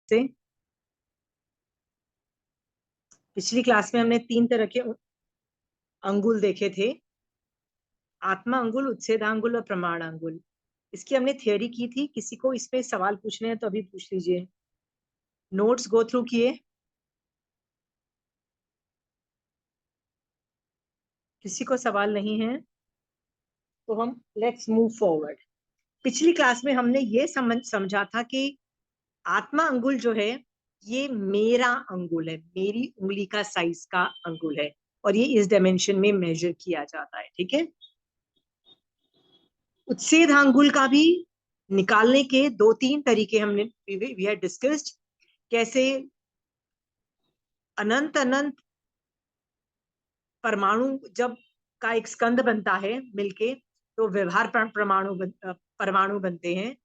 से? पिछली क्लास में हमने 3 तरह के अंगुल देखे थे, आत्मा अंगुल, उच्छेदांगुल और प्रमाण अंगुल। इसकी हमने थियोरी की थी। किसी को इसमें सवाल पूछने हैं तो अभी पूछ लीजिए। नोट्स गो थ्रू किए? किसी को सवाल नहीं है तो हम लेट्स मूव फॉरवर्ड। पिछली क्लास में हमने ये समझा था कि आत्मा अंगुल जो है ये मेरा अंगुल है, मेरी उंगली का साइज का अंगुल है, और ये इस डायमेंशन में मेजर किया जाता है। ठीक है। उच्छेदांगुल का भी निकालने के 2-3 तरीके हमने वी हैड डिस्कस्ड। कैसे अनंत अनंत परमाणु जब का एक स्कंद बनता है मिलके तो व्यवहार परमाणु बनते हैं,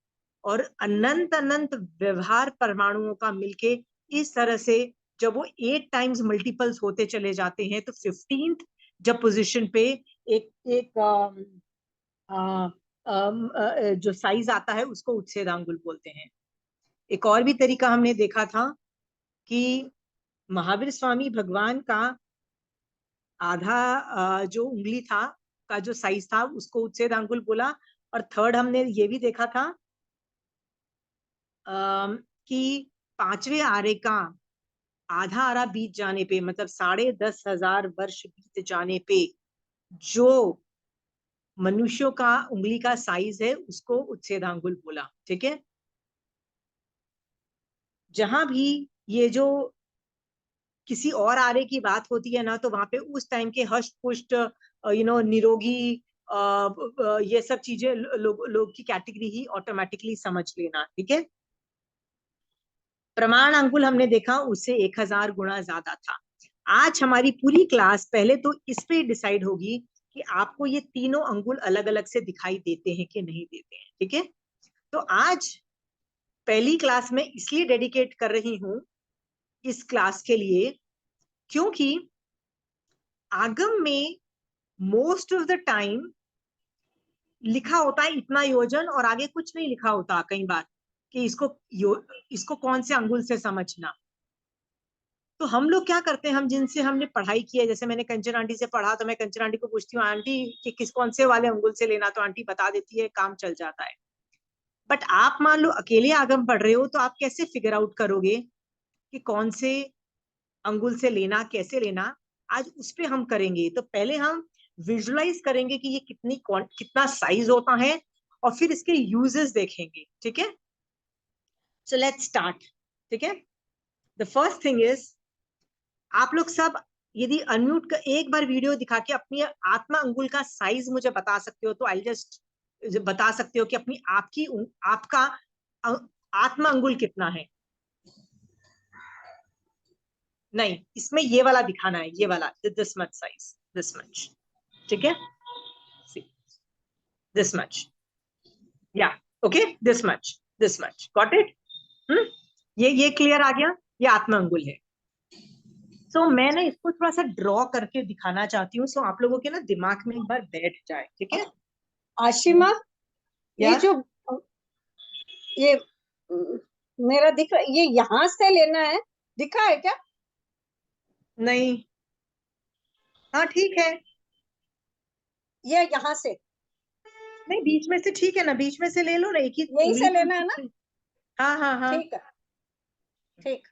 और अनंत अनंत व्यवहार परमाणुओं का मिलके इस तरह से जब वो 8 टाइम्स मल्टीपल्स होते चले जाते हैं तो 15th जब पोजीशन पे एक एक जो साइज आता है उसको उच्छेदांगुल बोलते हैं। एक और भी तरीका हमने देखा था कि महावीर स्वामी भगवान का आधा जो उंगली था का जो साइज था उसको उच्छेदांगुल बोला। और थर्ड हमने ये भी देखा था कि 5वें आरे का आधा आरा बीत जाने पे, मतलब 10,500 वर्ष बीत जाने पे जो मनुष्यों का उंगली का साइज है उसको उच्छेदांगुल बोला। ठीक है। जहां भी ये जो किसी और आरे की बात होती है ना तो वहां पे उस टाइम के हष्ट पुष्ट निरोगी ये सब चीजें लोग की कैटेगरी ही ऑटोमेटिकली समझ लेना। ठीक है। प्रमाण अंगुल हमने देखा उससे 1000 गुना ज्यादा था। आज हमारी पूरी क्लास पहले तो इस पे डिसाइड होगी कि आपको ये तीनों अंगुल अलग अलग से दिखाई देते हैं कि नहीं देते हैं। ठीक है। तो आज पहली क्लास में इसलिए डेडिकेट कर रही हूं इस क्लास के लिए क्योंकि आगम में मोस्ट ऑफ द टाइम लिखा होता है इतना योजन और आगे कुछ नहीं लिखा होता कई बार कि इसको कौन से अंगुल से समझना। तो हम लोग क्या करते हैं, हम जिनसे हमने पढ़ाई की है, जैसे मैंने कंचन आंटी से पढ़ा तो मैं कंचन आंटी को पूछती हूँ आंटी कि किस कौन से वाले अंगुल से लेना, तो आंटी बता देती है, काम चल जाता है। बट आप मान लो अकेले आगम पढ़ रहे हो तो आप कैसे फिगर आउट करोगे कि कौन से अंगुल से लेना, कैसे लेना? आज उस पे हम करेंगे। तो पहले हम विजुलाइज करेंगे कि ये कितना साइज होता है और फिर इसके यूजेस देखेंगे। ठीक है। So let's start. ठीक है। द फर्स्ट थिंग इज आप लोग सब यदि अनम्यूट का एक बार वीडियो दिखा के अपनी आत्मा अंगुल का साइज मुझे बता सकते हो तो आई जस्ट बता सकते हो कि अपनी आपका आत्मा अंगुल कितना है। नहीं, इसमें ये वाला दिखाना है, ये वाला this much size, this much. ठीक है। दिस मच, या okay, this much got it. ये क्लियर आ गया। ये आत्मा अंगुल है। सो मैं ना इसको थोड़ा सा ड्रॉ करके दिखाना चाहती हूँ, सो आप लोगों के ना दिमाग में एक बार बैठ जाए। ठीक है। आशिमा, ये या जो ये मेरा दिख रहा है, ये यहाँ से लेना है, दिखा है क्या? नहीं, हाँ ठीक है। ये यहाँ से, नहीं, बीच में से ठीक है ना, बीच में से ले लो ना, एक ही यहीं उंगली से तो लेना है ना? हाँ हाँ हाँ। ठीक है, ठीक।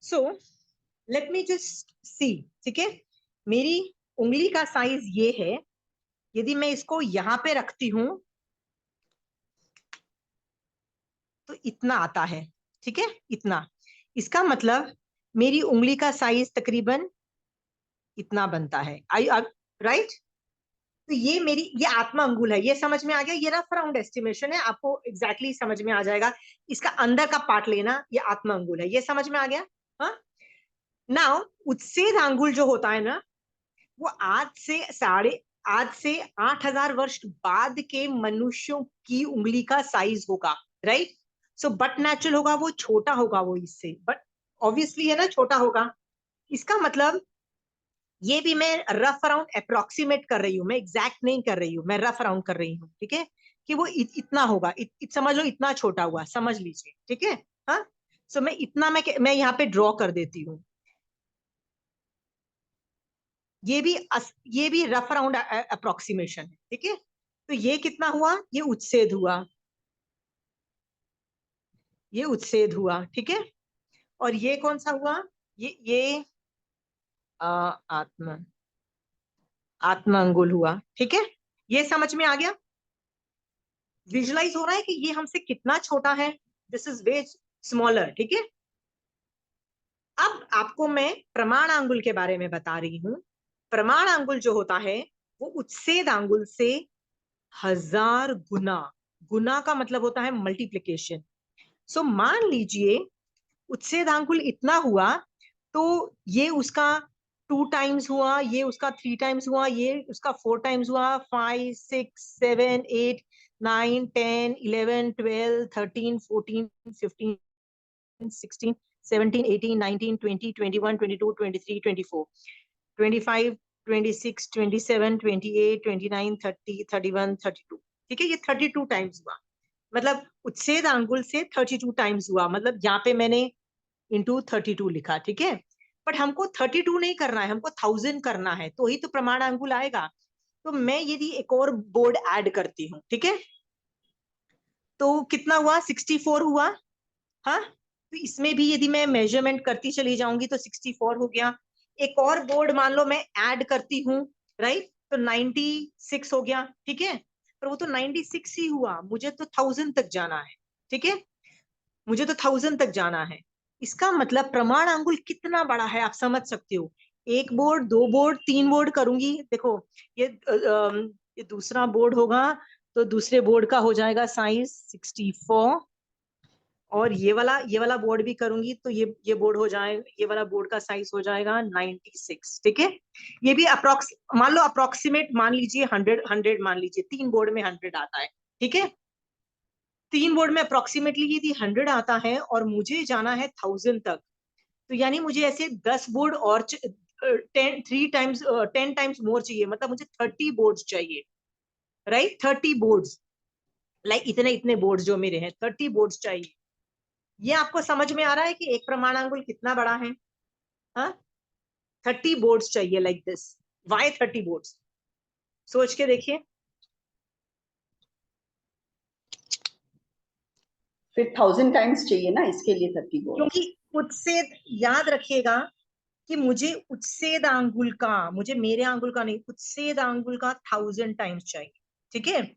So let me just see. ठीक है। मेरी उंगली का साइज ये है। यदि मैं इसको यहाँ पे रखती हूं तो इतना आता है। ठीक है, इतना। इसका मतलब मेरी उंगली का साइज तकरीबन इतना बनता है। आई राइट? तो ये आत्मा अंगुल है। ये समझ में आ गया? ये रफ राउंड एस्टिमेशन है, आपको एग्जैक्टली समझ में आ जाएगा। इसका अंदर का पार्ट लेना, ये आत्मा अंगुल है। ये समझ में आ गया? हाँ। नाउ उच्छेद अंगुल जो होता है ना, वो आज से 8,000 वर्ष बाद के मनुष्यों की उंगली का साइज होगा। राइट? सो बट नेचुरल होगा, वो छोटा होगा वो इससे, बट ऑब्वियसली है ना, छोटा होगा। इसका मतलब ये भी मैं रफ अराउंड अप्रोक्सीमेट कर रही हूँ, मैं एग्जैक्ट नहीं कर रही हूँ, मैं रफ अराउंड कर रही हूँ, ठीक है, कि वो इतना होगा, समझ लो इतना छोटा हुआ, समझ लीजिए, ठीक है। हाँ, सो मैं इतना मैं यहाँ पे ड्रॉ कर देती हूँ। ये भी रफ अराउंड अप्रोक्सीमेशन है, ठीक है। तो ये कितना हुआ, ये उच्छेद हुआ, ये उच्छेद हुआ, ठीक है। और ये कौन सा हुआ, ये आत्म आत्म अंगुल हुआ, ठीक है। ये समझ में आ गया, विजुलाइज हो रहा है कि ये हमसे कितना छोटा है, दिस इज वे स्मॉलर, ठीक है। अब आपको मैं प्रमाण आंगुल के बारे में बता रही हूं। प्रमाण आंगुल जो होता है वो उच्छेद आंगुल से 1000 गुना, गुना का मतलब होता है मल्टीप्लीकेशन। सो मान लीजिए उच्छेद आंगुल इतना हुआ, तो ये उसका 2 टाइम्स हुआ, ये उसका 3 टाइम्स हुआ, ये उसका 4 टाइम्स हुआ, 5 6 7 8 9 10 11 12 13 14 15 16 17 18 19 20 21 22 23 24 25 26 27 28 29 30 31 32, ठीक है। ये 32 टाइम्स हुआ, मतलब उच्छेद आंगुल से 32 टाइम्स हुआ, मतलब यहाँ पे मैंने इंटू 32 लिखा, ठीक है। बट हमको 32 नहीं करना है, हमको 1000 करना है, तो ही तो प्रमाण अंगुल आएगा। तो मैं यदि एक और बोर्ड ऐड करती हूँ, ठीक है, तो कितना हुआ, 64 हुआ। हाँ, तो इसमें भी यदि मैं मेजरमेंट करती चली जाऊंगी तो 64 हो गया। एक और बोर्ड मान लो मैं ऐड करती हूँ, राइट, तो 96 हो गया, ठीक है। पर वो तो 96 ही हुआ, मुझे तो 1000 तक जाना है, ठीक है, मुझे तो 1000 तक जाना है। इसका मतलब प्रमाण अंगुल कितना बड़ा है आप समझ सकते हो। एक बोर्ड, दो बोर्ड, तीन बोर्ड करूंगी, देखो ये दूसरा बोर्ड होगा, तो दूसरे बोर्ड का हो जाएगा साइज 64, और ये वाला बोर्ड भी करूंगी तो ये बोर्ड हो जाएगा, ये वाला बोर्ड का साइज हो जाएगा 96, ठीक है। ये भी अप्रोक्स मान लो, अप्रोक्सीमेट मान लीजिए 100 मान लीजिए, 3 बोर्ड में 100 आता है, ठीक है। 3 बोर्ड में अप्रोक्सीमेटली यदि 100 आता है और मुझे जाना है 1000 तक, तो यानी मुझे ऐसे 10 बोर्ड और 10 टाइम्स मोर चाहिए, मतलब मुझे 30 बोर्ड चाहिए, राइट, 30 बोर्ड्स, लाइक इतने इतने बोर्ड्स जो मेरे हैं 30 बोर्ड्स चाहिए। ये आपको समझ में आ रहा है कि एक प्रमाणांगुल कितना बड़ा है। हाँ, 30 बोर्ड्स चाहिए, लाइक दिस, वाई 30 बोर्ड्स, सोच के देखिए। फिर 1000 टाइम्स चाहिए ना इसके लिए 30 क्योंकि बोर्ड्स। उच्छेद, याद रखिएगा कि मुझे उच्छेद आंगुल का, मुझे मेरे आंगुल का नहीं, उच्छेद आंगुल का 1000 टाइम्स चाहिए, ठीक है।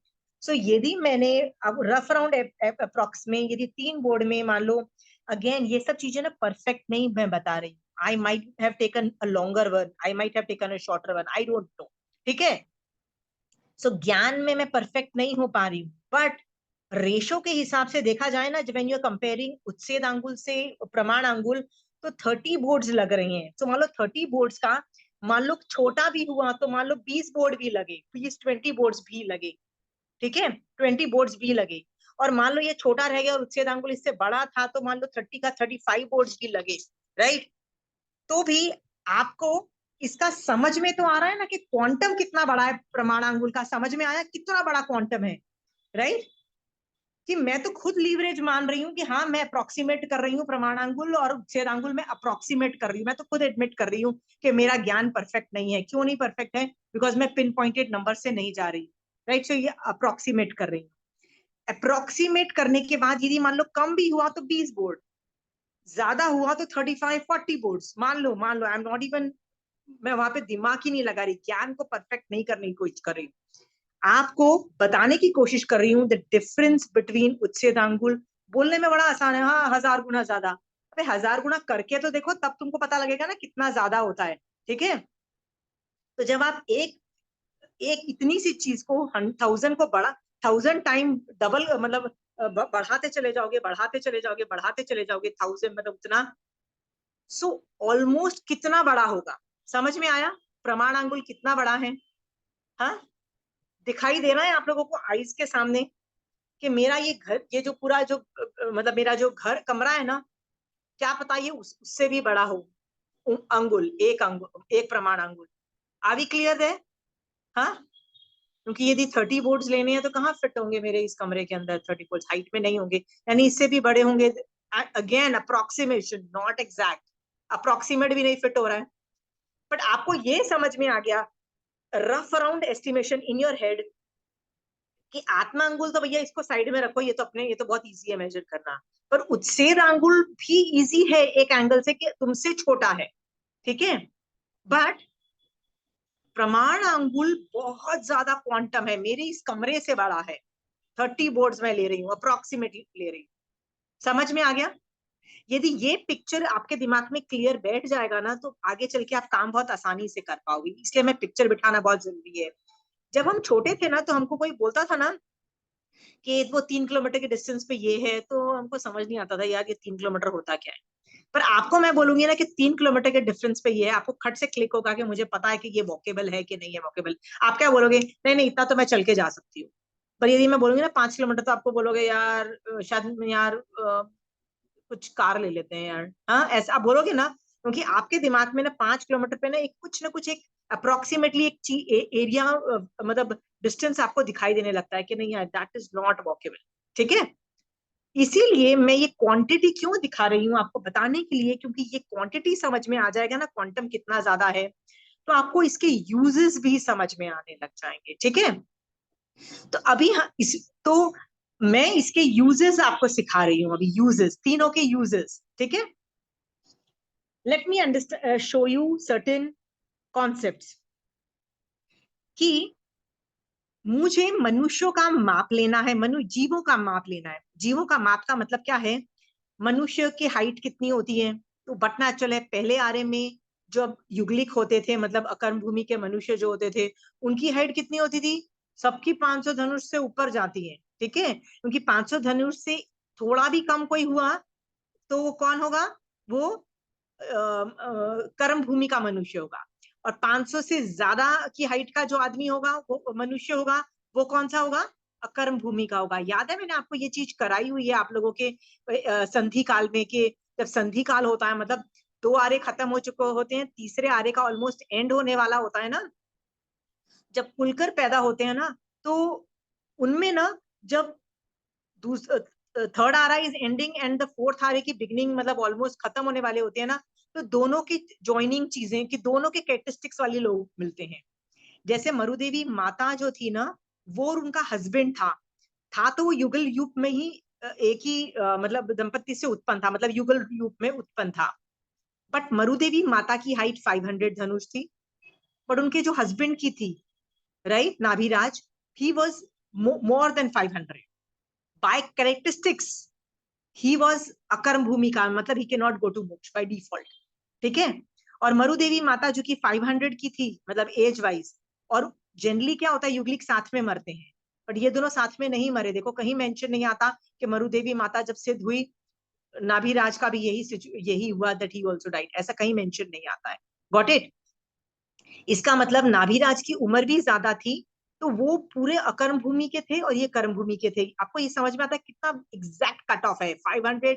सो यदि मैंने अब रफ अराउंड अप्रोक्स में यदि 3 बोर्ड में मान लो, अगेन ये सब चीजें ना परफेक्ट नहीं मैं बता रही, I might have taken a longer one, I might have taken a shorter one, I don't no, ठीक है। सो ज्ञान में मैं परफेक्ट नहीं हो पा रही हूँ, बट रेशो के हिसाब से देखा जाए ना, जब यू आर कंपेयरिंग उच्छेद आंगुल से प्रमाण आंगुल, तो 30 बोर्ड्स लग रहे हैं। तो मान लो 30 बोर्ड्स का, मान लो छोटा भी हुआ तो मान लो 20 बोर्ड भी लगे, प्लीज 20 बोर्ड्स भी लगे, ठीक है, 20 बोर्ड्स भी लगे। और मान लो ये छोटा रह गया और उच्छेद आंगुल इससे बड़ा था, तो मान लो 30 का 35 बोर्ड्स भी लगे, राइट। तो भी आपको इसका समझ में तो आ रहा है ना कि क्वांटम कितना बड़ा है, प्रमाणांगुल का समझ में आया कितना बड़ा क्वांटम है, राइट। कि मैं तो खुद लीवरेज मान रही हूँ कि हाँ मैं अप्रोक्सीमेट कर रही हूँ प्रमाणांगुल और उच्छेदांगुल में अप्रोक्सीमेट कर रही हूँ, मैं तो खुद एडमिट कर रही हूँ कि मेरा ज्ञान परफेक्ट नहीं है। क्यों नहीं परफेक्ट है, बिकॉज मैं पिन पॉइंटेड नंबर से नहीं जा रही, राइट। सो ये अप्रोक्सीमेट कर रही हूँ। अप्रोक्सीमेट करने के बाद यदि मान लो कम भी हुआ तो 20 बोर्ड, ज्यादा हुआ तो 35 40 बोर्ड्स, मान लो आई एम नॉट इवन, मैं वहां पे दिमाग ही नहीं लगा रही, ज्ञान को परफेक्ट नहीं करने की कोशिश कर रही हूँ, आपको बताने की कोशिश कर रही हूँ द डिफरेंस बिटवीन उच्छेदांगुल। बोलने में बड़ा आसान है, हाँ 1000 गुना ज्यादा, अबे 1000 गुना करके तो देखो, तब तुमको पता लगेगा ना कितना ज्यादा होता है, ठीक है। तो जब आप एक एक इतनी सी चीज को 1000 को बड़ा 1000 टाइम डबल मतलब बढ़ाते चले जाओगे, बढ़ाते चले जाओगे, बढ़ाते चले जाओगे, 1000 मतलब उतना, सो ऑलमोस्ट कितना बड़ा होगा, समझ में आया प्रमाण अंगुल कितना बड़ा है। हाँ, दिखाई दे रहा है आप लोगों को आईज के सामने कि मेरा ये घर, ये जो पूरा जो मतलब मेरा जो घर कमरा है ना, क्या पता ये उससे भी बड़ा हो, अंगुल, एक प्रमाण अंगुल। आर वी क्लियर है? हाँ, क्योंकि यदि 30 बोर्ड्स लेने हैं तो कहाँ फिट होंगे मेरे इस कमरे के अंदर? 30 बोर्ड्स हाइट में नहीं होंगे, यानी इससे भी बड़े होंगे। Again approximation, not exact, approximate भी नहीं फिट हो रहा है। बट आपको ये समझ में आ गया, rough around estimation in your head, कि आत्मा अंगुल तो भैया इसको साइड में रखो, ये तो अपने, ये तो बहुत इजी है मेजर करना। पर उच्छेद अंगुल भी इजी है एक एंगल से, कि तुमसे छोटा है, ठीक है। बट प्रमाण अंगुल बहुत ज्यादा क्वांटम है, मेरे इस कमरे से बड़ा है। 30 बोर्ड्स में ले रही हूँ, अप्रोक्सीमेटली ले रही हूँ। समझ में आ गया? यदि ये पिक्चर आपके दिमाग में क्लियर बैठ जाएगा ना, तो आगे चल के आप काम बहुत आसानी से कर पाओगे। इसलिए मैं पिक्चर बिठाना बहुत जरूरी है। जब हम छोटे थे ना, तो हमको कोई बोलता था ना कि वो 3 किलोमीटर के डिस्टेंस पे ये है, तो हमको समझ नहीं आता था यार ये 3 किलोमीटर होता क्या है। पर आपको मैं बोलूंगी ना कि 3 किलोमीटर के डिफरेंस पे ये है, आपको खट से क्लिक होगा कि मुझे पता है कि ये वॉकेबल है कि नहीं है वॉकेबल। आप क्या बोलोगे? नहीं नहीं, इतना तो मैं चल के जा सकती हूँ। पर यदि मैं बोलूंगी ना 5 किलोमीटर, तो आपको बोलोगे यार शायद यार कुछ कार ले लेते हैं यार, हाँ ऐसा आप बोलोगे ना। क्योंकि आपके दिमाग में ना 5 किलोमीटर पे ना कुछ एक अप्रोक्सीमेटली एक एरिया, मतलब डिस्टेंस आपको दिखाई देने लगता है कि नहीं यार दैट इज नॉट वॉकेबल, ठीक है। इसीलिए मैं ये क्वांटिटी क्यों दिखा रही हूँ आपको बताने के लिए, क्योंकि ये क्वांटिटी समझ में आ जाएगा ना क्वांटम कितना ज्यादा है, तो आपको इसके यूजेस भी समझ में आने लग जाएंगे, ठीक है। तो अभी तो मैं इसके यूजेस आपको सिखा रही हूँ अभी, यूजेस, तीनों के यूजेस, ठीक है। Let me understand, show you certain concepts, कि मुझे मनुष्यों का माप लेना है, जीवों का माप लेना है। जीवों का माप का मतलब क्या है? मनुष्य की हाइट कितनी होती है? तो बटना चले पहले आरे में जब युगलिक होते थे, मतलब अकर्म भूमि के मनुष्य जो होते थे, उनकी हाइट कितनी होती थी? सबकी 500 धनुष से ऊपर जाती है, ठीक है। क्योंकि 500 धनुष से थोड़ा भी कम कोई हुआ तो वो कौन होगा? वो कर्म भूमि का मनुष्य होगा। और 500 से ज्यादा की हाइट का जो आदमी होगा, वो मनुष्य होगा, वो कौन सा होगा? अकर्म भूमि का होगा। याद है मैंने आपको ये चीज कराई हुई है आप लोगों के संधि काल में, कि जब संधि काल होता है, मतलब 2 आरे खत्म हो चुके होते हैं, तीसरे आरे का ऑलमोस्ट एंड होने वाला होता है ना, जब कुलकर पैदा होते हैं ना, तो उनमें ना, जब थर्ड आरा is ending and the fourth आरे की बिगनिंग, मतलब ऑलमोस्ट खत्म होने वाले होते हैं ना, तो दोनों की ज्वाइनिंग चीजें, कि दोनों के कैरेक्टरिस्टिक्स वाले लोग मिलते हैं। जैसे मरुदेवी माता जो थी ना, वो उनका हस्बैंड था तो वो युगल युग में ही एक ही मतलब दंपत्ति से उत्पन्न था, मतलब युगल युग में उत्पन्न था। बट मरुदेवी माता की हाइट 500 धनुष थी, बट उनके जो हस्बैंड की थी, right, Nabhiraj, he was more than 500 by characteristics. He was अकर्म भूमि का, मतलब he can not go to moksha by default, ठीक है। और मरुदेवी माता जो कि 500 की थी, मतलब एज वाइज, और जनरली क्या होता है युगलिक साथ में मरते हैं, बट ये दोनों साथ में नहीं मरे। देखो कहीं मेंशन नहीं आता कि मरुदेवी माता जब सिद्ध हुई, नाभिराज का भी यही हुआ, दैट ही आल्सो डाइड, ऐसा कहीं मेंशन नहीं आता है। Got it? इसका मतलब नाभिराज की उम्र भी ज्यादा थी, तो वो पूरे अकर्म भूमि के थे और ये कर्म भूमि के थे। आपको ये समझ में आता है कितना एग्जैक्ट कट ऑफ है? 500,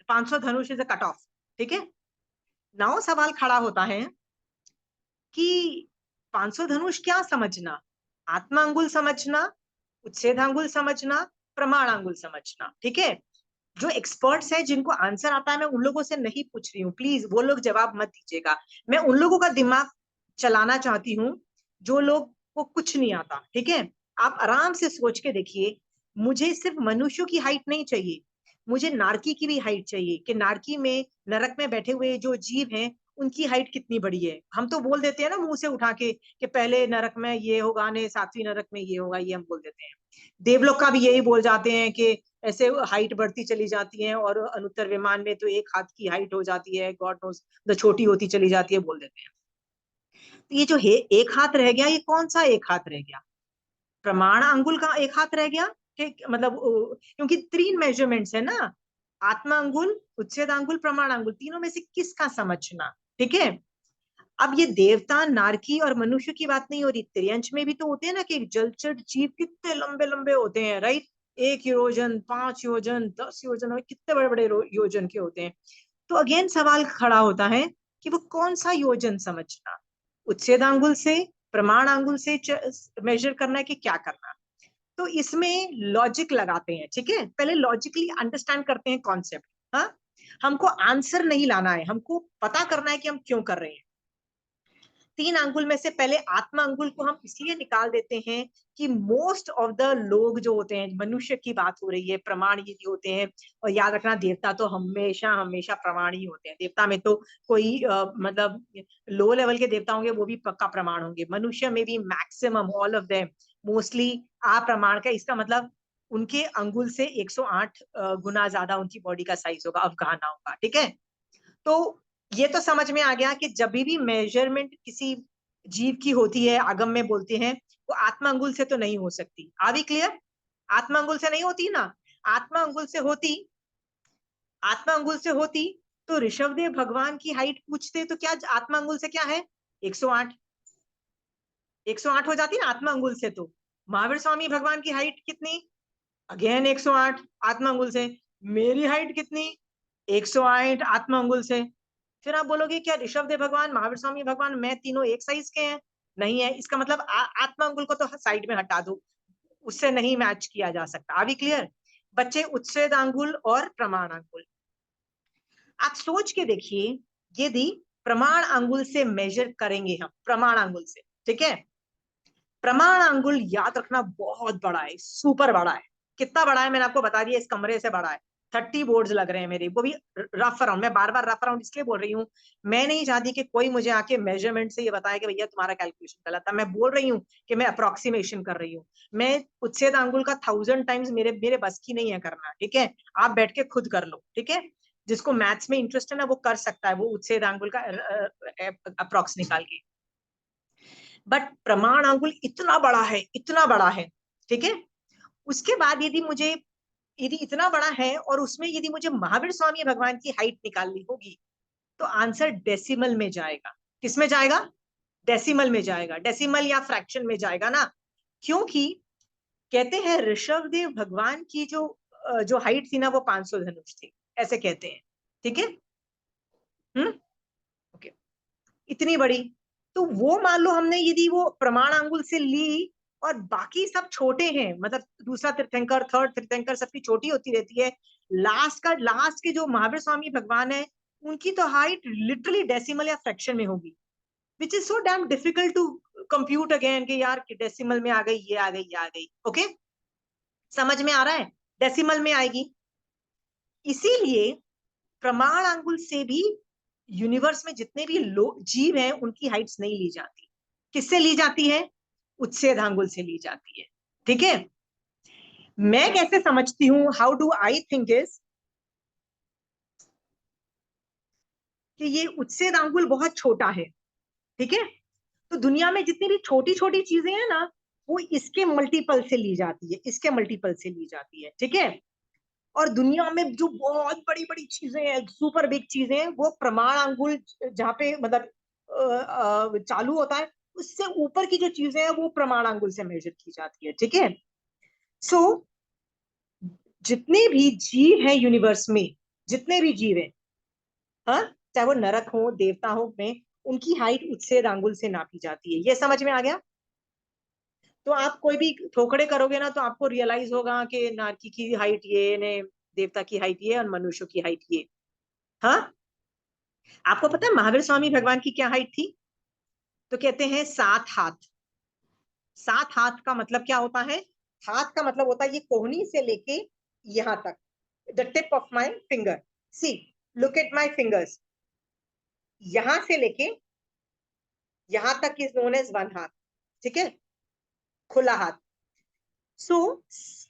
500 धनुष इज कट ऑफ, ठीक है। नाउ सवाल खड़ा होता है कि 500 धनुष क्या समझना? आत्मा अंगुल समझना, उच्छेदांगुल समझना, प्रमाणांगुल समझना, ठीक है। जो एक्सपर्ट्स हैं जिनको आंसर आता है, मैं उन लोगों से नहीं पूछ रही हूँ, प्लीज वो लोग जवाब मत दीजिएगा। मैं उन लोगों का दिमाग चलाना चाहती हूँ जो लोग को कुछ नहीं आता, ठीक है। आप आराम से सोच के देखिए, मुझे सिर्फ मनुष्यों की हाइट नहीं चाहिए, मुझे नारकी की भी हाइट चाहिए, कि नारकी में, नरक में बैठे हुए जो जीव हैं, उनकी हाइट कितनी बड़ी है। हम तो बोल देते हैं ना मुंह से उठा के कि पहले नरक में ये होगा, ने 7वीं नरक में ये होगा, ये हम बोल देते हैं। देवलोक का भी यही बोल जाते हैं कि ऐसे हाइट बढ़ती चली जाती है, और अनुत्तर विमान में तो 1 हाथ की हाइट हो जाती है, गॉड नोस, द छोटी होती चली जाती है, बोल देते हैं। तो ये जो है 1 हाथ रह गया, ये कौन सा 1 हाथ रह गया? प्रमाण अंगुल का 1 हाथ रह गया, मतलब क्योंकि 3 मेजरमेंट्स है ना, आत्मा अंगुल, उच्छेद अंगुल, प्रमाण अंगुल, तीनों में से किसका समझना, ठीक है। अब ये देवता, नारकी और मनुष्य की बात नहीं हो रही, त्रियंश में भी तो होते हैं ना, कि जलचर जीव कितने लंबे लंबे होते हैं, राइट। 1 योजन, 5 योजन, 10 योजन, और कितने बड़े बड़े योजन के होते हैं। तो अगेन सवाल खड़ा होता है कि वो कौन सा योजन समझना, उच्छेदांगुल से, प्रमाण अंगुल से मेजर करना है कि क्या करना। तो इसमें लॉजिक लगाते हैं, ठीक है, पहले लॉजिकली अंडरस्टैंड करते हैं कॉन्सेप्ट। हाँ, हमको आंसर नहीं लाना है, हमको पता करना है कि हम क्यों कर रहे हैं। 3 अंगुल में से पहले आत्मा अंगुल को हम इसलिए निकाल देते हैं कि मोस्ट ऑफ द लोग जो होते हैं, मनुष्य की बात हो रही है, प्रमाण यदि होते हैं। और याद रखना, देवता तो हमेशा हमेशा प्रमाण ही होते हैं। देवता में तो कोई मतलब लो लेवल के देवता होंगे वो भी पक्का प्रमाण होंगे। मनुष्य में भी maximum all of them mostly अप्रमाण का। इसका मतलब उनके अंगुल से 108 गुना ज्यादा उनकी बॉडी का साइज होगा, अवगाहना होगा, ठीक है। तो ये तो समझ में आ गया कि जब भी मेजरमेंट किसी जीव की होती है, आगम में बोलते हैं, वो आत्मा अंगुल से तो नहीं हो सकती। आ भी क्लियर? आत्मा अंगुल से नहीं होती ना। आत्मा अंगुल से होती, आत्मा अंगुल से होती तो ऋषभदेव भगवान की हाइट पूछते तो क्या आत्मा अंगुल से क्या है? 108। 108 हो जाती ना आत्मा अंगुल से। तो महावीर स्वामी भगवान की हाइट कितनी? अगेन 108 आत्मा अंगुल से। मेरी हाइट कितनी? 108 आत्मा अंगुल से। फिर आप बोलोगे क्या ऋषभदेव भगवान, महावीर स्वामी भगवान, मैं तीनों एक साइज के हैं? नहीं है। इसका मतलब आत्मा अंगुल को तो साइड में हटा दो, उससे नहीं मैच किया जा सकता। अभी क्लियर बच्चे? उच्छेद अंगुल और प्रमाण अंगुल। आप सोच के देखिए, यदि प्रमाण अंगुल से मेजर करेंगे हम, प्रमाण अंगुल से, ठीक है। प्रमाण अंगुल याद रखना बहुत बड़ा है, सुपर बड़ा है। कितना बड़ा है मैंने आपको बता दिया, इस कमरे से बड़ा है। 30 बोर्ड्स लग रहे हैं मेरे, वो भी रफ अराउंड। मैं बार बार रफ अराउंड इसलिए बोल रही हूँ, मैं नहीं चाहती कि कोई मुझे आके मेजरमेंट से ये बताए कि भैया तुम्हारा कैलकुलेशन गलत था। मैं बोल रही हूँ कि मैं अप्रोक्सीमेशन कर रही हूँ। मैं उच्छेद अंगुल का 1000 टाइम्स मेरे मेरे बस की नहीं है करना, ठीक है। आप बैठ के खुद कर लो, ठीक है। जिसको मैथ्स में इंटरेस्ट है ना, वो कर सकता है, वो उच्छेद अंगुल का अप्रोक्स निकाल के। बट प्रमाण अंगुल इतना बड़ा है, इतना बड़ा है, ठीक है। उसके बाद यदि मुझे, यदि इतना बड़ा है और उसमें यदि मुझे महावीर स्वामी भगवान की हाइट निकालनी होगी, तो आंसर डेसिमल में जाएगा। किसमें जाएगा? डेसिमल में जाएगा। डेसिमल या फ्रैक्शन में जाएगा ना। क्योंकि कहते हैं ऋषभ देव भगवान की जो हाइट थी ना, वो 500 धनुष थी, ऐसे कहते हैं, ठीक है। ओके, इतनी बड़ी। तो वो मान लो हमने यदि वो प्रमाण अंगुल से ली, और बाकी सब छोटे हैं, मतलब दूसरा तीर्थंकर, थर्ड तीर्थंकर, सबकी छोटी होती रहती है। लास्ट के जो महावीर स्वामी भगवान है, उनकी तो हाइट लिटरली डेसिमल या फ्रैक्शन में होगी, which is so damn difficult to compute again कि यार डेसिमल में आ गई, ये आ गई, ये आ गई। ओके, समझ में आ रहा है? डेसिमल में आएगी। इसीलिए प्रमाण अंगुल से भी यूनिवर्स में जितने भी लोग जीव हैं, उनकी हाइट्स नहीं ली जाती। किससे ली जाती है? उच्छेद अंगुल से ली जाती है, ठीक है। मैं कैसे समझती हूँ, how do I think is, कि ये उच्छेद अंगुल बहुत छोटा है, ठीक है। तो दुनिया में जितनी भी छोटी छोटी चीजें हैं ना, वो इसके मल्टीपल से ली जाती है, इसके मल्टीपल से ली जाती है, ठीक है। और दुनिया में जो बहुत बड़ी बड़ी चीजें हैं, सुपर बिग चीजें हैं, वो प्रमाण अंगुल जहाँ पे मतलब चालू होता है, उससे ऊपर की जो चीजें हैं वो प्रमाण अंगुल से मेजर की जाती है, ठीक है। सो जितने भी जीव हैं यूनिवर्स में, जितने भी जीव हैं, हाँ, चाहे वो नरक हो, देवता हो, में उनकी हाइट उच्छेद अंगुल से नापी जाती है। ये समझ में आ गया? तो आप कोई भी थोकड़े करोगे ना, तो आपको रियलाइज होगा कि नारकी की हाइट ये ने, देवता की हाइट ये, और मनुष्य की हाइट ये। हाँ, आपको पता है महावीर स्वामी भगवान की क्या हाइट थी? तो कहते हैं 7 हाथ। 7 हाथ का मतलब क्या होता है? हाथ का मतलब होता है ये कोहनी से लेके यहां तक, the tip of my finger. See, look at my fingers. यहां से लेके यहां तक इज नोन एज 1 हाथ, ठीक है, खुला हाथ। सो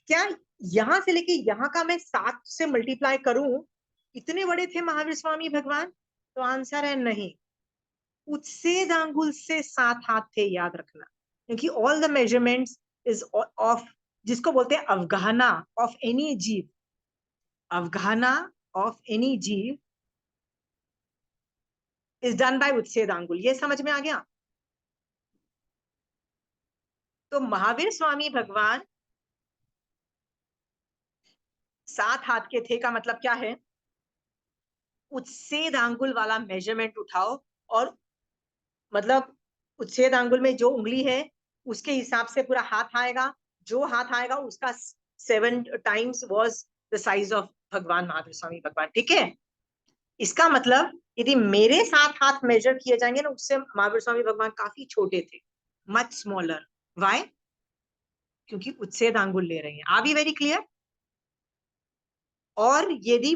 क्या यहां से लेके यहां का मैं 7 से मल्टीप्लाई करूं, इतने बड़े थे महावीर स्वामी भगवान? तो आंसर है नहीं। उच्छेद अंगुल से 7 हाथ थे, याद रखना। क्योंकि all the measurements is of, जिसको बोलते हैं अवगाहना ऑफ एनी जीव, अवगाहना ऑफ एनी जीव इज डन बाय उच्छेद अंगुल। ये समझ में आ गया? तो महावीर स्वामी भगवान 7 हाथ के थे का मतलब क्या है? उच्छेद आंगुल वाला मेजरमेंट उठाओ और मतलब उच्छेद आंगुल में जो उंगली है उसके हिसाब से पूरा हाथ आएगा, जो हाथ आएगा उसका 7 times was the size of भगवान महावीर स्वामी भगवान। ठीक है, इसका मतलब यदि मेरे साथ हाथ मेजर किए जाएंगे ना, उससे महावीर स्वामी भगवान काफी छोटे थे, मच स्मॉलर। वाई? क्योंकि उच्छेद आंगुल ले रहे हैं। Are we very clear? और यदि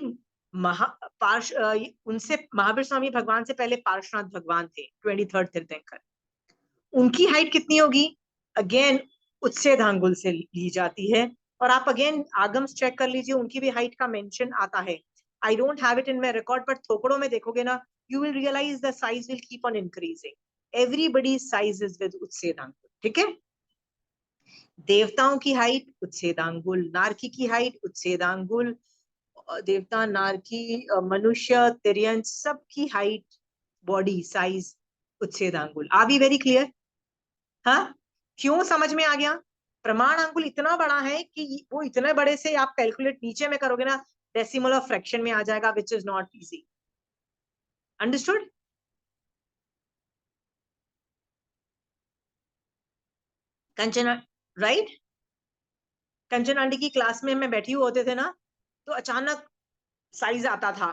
उनसे महावीर स्वामी भगवान से पहले पार्श्वनाथ भगवान थे, 23rd तीर्थंकर, उनकी हाइट कितनी होगी? अगेन उच्छेद आंगुल से ली जाती है। और आप अगेन आगम्स चेक कर लीजिए, उनकी भी हाइट का मेंशन आता है। I don't have it in my record, but थोकड़ों में देखोगे ना, you will realize the size will keep on increasing. Everybody size is with उच्छेद आंगुल। ठीक है, देवताओं की हाइट उच्छेद आंगुल, नारकी की हाइट उच्छेद आंगुल, देवता, नारकी, मनुष्य, तिर्यंत, सबकी हाइट, बॉडी साइज उच्छेद आंगुल। Are we very clear? हाँ, क्यों समझ में आ गया? प्रमाण आंगुल इतना बड़ा है कि वो इतने बड़े से आप कैलकुलेट नीचे में करोगे ना, डेसिमल और फ्रैक्शन में आ जाएगा, which is not easy. Understood? Kanchan, right? Kanchan aunty की क्लास में मैं बैठी हुए होते थे ना, तो अचानक साइज आता था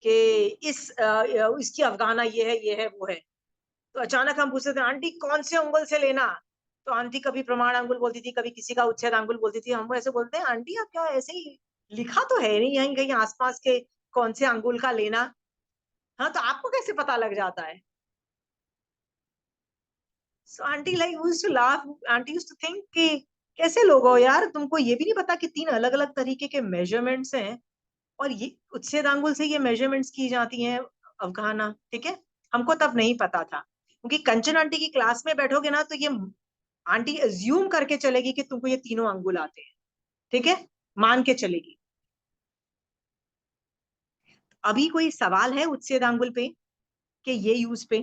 कि इसकी अफगाना ये है वो है। तो अचानक हम पूछते थे, आंटी कौन से अंगुल से लेना? तो आंटी कभी प्रमाण अंगुल बोलती थी, कभी किसी का उच्छेद अंगुल बोलती थी। हम ऐसे बोलते हैं, आंटी आप क्या ऐसे ही लिखा तो है नहीं यहीं कहीं आसपास के कौन से अंगुल का लेना? हाँ, तो आपको कैसे पता लग जाता है? So aunty like used to laugh, aunty used to think कि कैसे लोग हो यार, तुमको ये भी नहीं पता कि 3 अलग अलग तरीके के मेजरमेंट्स हैं, और ये उच्छेद आंगुल से ये मेजरमेंट्स की जाती हैं अफगाना। ठीक है, हमको तब नहीं पता था, क्योंकि कंचन आंटी की क्लास में बैठोगे ना, तो ये आंटी अज्यूम करके चलेगी कि तुमको ये तीनों अंगुल आते हैं। ठीक है, मान के चलेगी। अभी कोई सवाल है उच्छेद आंगुल पे कि ये यूज पे?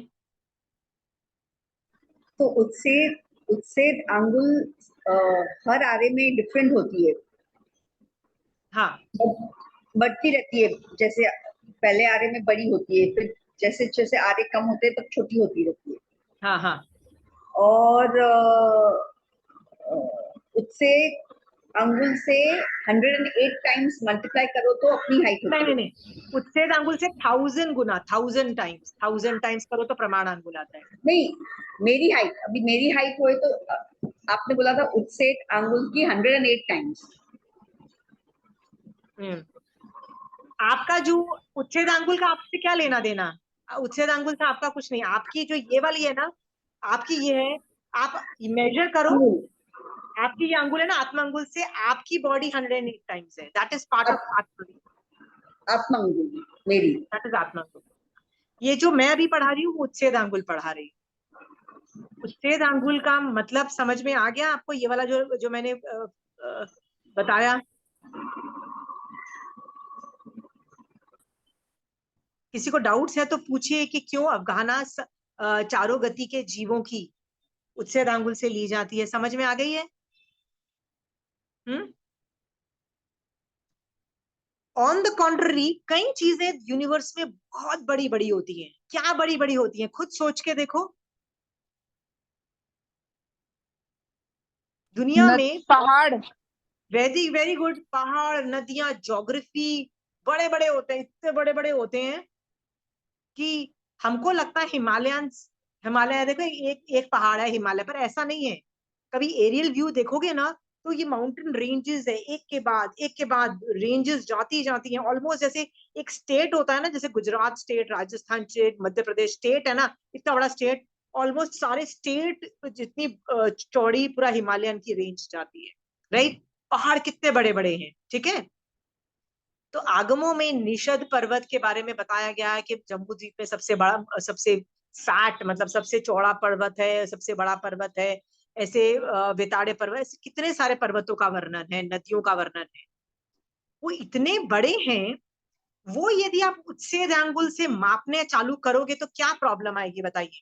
तो उच्छेद उच्छेद आंगुल हर आरे में डिफरेंट होती है। हाँ, बढ़ती रहती है, जैसे पहले आरे में बड़ी होती है, फिर जैसे जैसे आरे कम होते हैं तब छोटी होती रहती है। हाँ, हाँ। और उच्छेद आंगुल से 108 टाइम्स मल्टीप्लाई करो तो अपनी हाइट नहीं होती नहीं है। नहीं, उच्छेद आंगुल से 1000 गुना, 1000 टाइम्स करो तो प्रमाण आंगुल आता है। नहीं, मेरी हाइट, अभी मेरी हाइट हुए तो आपने बोला था उच्छेद आंगुल की 108 टाइम्स। आपका जो उच्छेद आंगुल का आपसे क्या लेना देना? उच्छेद आंगुल से आपका कुछ नहीं। आपकी जो ये वाली है ना, आपकी ये है, आप मेजर करो। आपकी ये अंगुल है ना, आत्मा अंगुल से आपकी बॉडी 108 टाइम्स है। दैट इज पार्ट ऑफ आत्मा, आत्मा अंगुल मेरी। दैट इज आत्मा अंगुल। ये जो मैं अभी पढ़ा रही हूँ वो उच्छेद आंगुल पढ़ा रही हूँ। उच्छेद आंगुल का मतलब समझ में आ गया आपको? ये वाला जो जो मैंने बताया। किसी को डाउट्स है तो पूछिए कि क्यों अफगाना चारों गति के जीवों की उच्छेद आंगुल से ली जाती है। समझ में आ गई है? ऑन द कॉन्ट्ररी, कई चीजें यूनिवर्स में बहुत बड़ी बड़ी होती हैं। क्या बड़ी बड़ी होती हैं? खुद सोच के देखो। दुनिया में पहाड़। वेरी वेरी गुड, पहाड़, नदियां, ज्योग्राफी बड़े बड़े होते हैं, इतने बड़े बड़े होते हैं कि हमको लगता है हिमालय देखो, एक एक पहाड़ है हिमालय पर, ऐसा नहीं है। कभी एरियल व्यू देखोगे ना, तो ये माउंटेन रेंजेस है, एक के बाद रेंजेस जाती जाती हैं, ऑलमोस्ट जैसे एक स्टेट होता है ना, जैसे Gujarat state, Rajasthan state, Madhya Pradesh state है ना, इतना बड़ा स्टेट, ऑलमोस्ट सारे स्टेट जितनी चौड़ी पूरा हिमालयन की रेंज जाती है। राइट? पहाड़ कितने बड़े बड़े हैं। ठीक है, तो आगमों में निषद पर्वत के बारे में बताया गया है कि जम्बू द्वीप में सबसे बड़ा, सबसे फैट, मतलब सबसे चौड़ा पर्वत है, सबसे बड़ा पर्वत है। ऐसे बेताड़े पर्वत, ऐसे कितने सारे पर्वतों का वर्णन है, नदियों का वर्णन है। वो इतने बड़े हैं, वो यदि आप उच्छेद आंगुल से मापने चालू करोगे तो क्या प्रॉब्लम आएगी बताइए?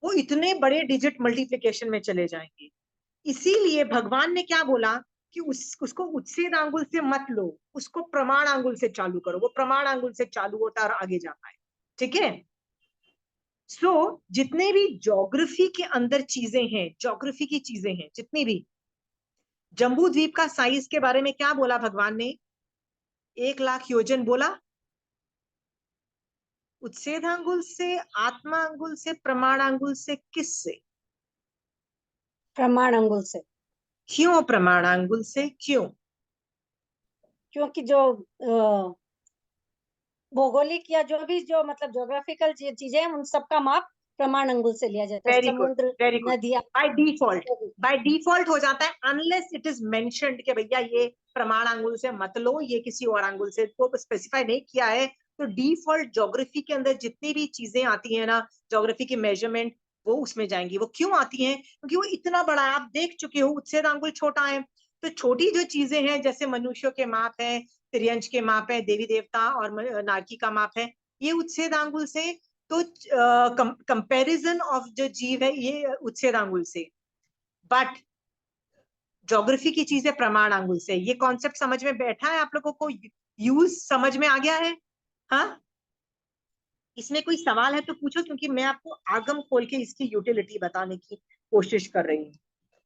वो इतने बड़े डिजिट मल्टीप्लिकेशन में चले जाएंगे। इसीलिए भगवान ने क्या बोला कि उसको उच्छेद आंगुल से मत लो, उसको प्रमाण आंगुल से चालू करो, वो प्रमाण आंगुल से चालू होता है और आगे जाता है, ठीक है। सो जितने भी ज्योग्राफी के अंदर चीजें हैं, ज्योग्राफी की चीजें हैं जितनी भी, जम्बू द्वीप का साइज के बारे में क्या बोला भगवान ने? 1,00,000 योजन बोला। उच्छेदांगुल से, आत्मांगुल से, प्रमाणांगुल से, किस से? प्रमाण से। क्यों प्रमाणांगुल से, क्यों? क्योंकि जो भौगोलिक या जो भी जो मतलब ज्योग्राफिकल चीजें हैं उन सबका माप प्रमाण अंगुल से लिया जाता है। वेरी गुड, समुद्र, वेरी गुड। नदियां, बाय डिफॉल्ट हो जाता है, अनलेस इट इज मेंशन्ड कि भैया ये प्रमाण आंगुल से मत लो, ये किसी और आंगुल से, तो स्पेसिफाई नहीं किया है। तो डिफॉल्ट ज्योग्राफी के अंदर जितनी भी चीजें आती हैं ना, ज्योग्राफी की मेजरमेंट, वो उसमें जाएंगी। वो क्यों आती हैं? क्योंकि वो इतना बड़ा है, आप देख चुके हो उच्छेद आंगुल छोटा है। तो छोटी जो चीजें हैं, जैसे मनुष्यों के माप है, त्रियंश के माप है, देवी देवता और नारकी का माप है, ये उच्छेद आंगुल से। तो कंपैरिजन ऑफ जो जीव है ये उच्छेद आंगुल से, बट ज्योग्राफी की चीजें प्रमाण आंगुल से। ये कॉन्सेप्ट समझ में बैठा है आप लोगों को? यूज समझ में आ गया है? हाँ, इसमें कोई सवाल है तो पूछो, क्योंकि मैं आपको आगम खोल के इसकी यूटिलिटी बताने की कोशिश कर रही हूँ,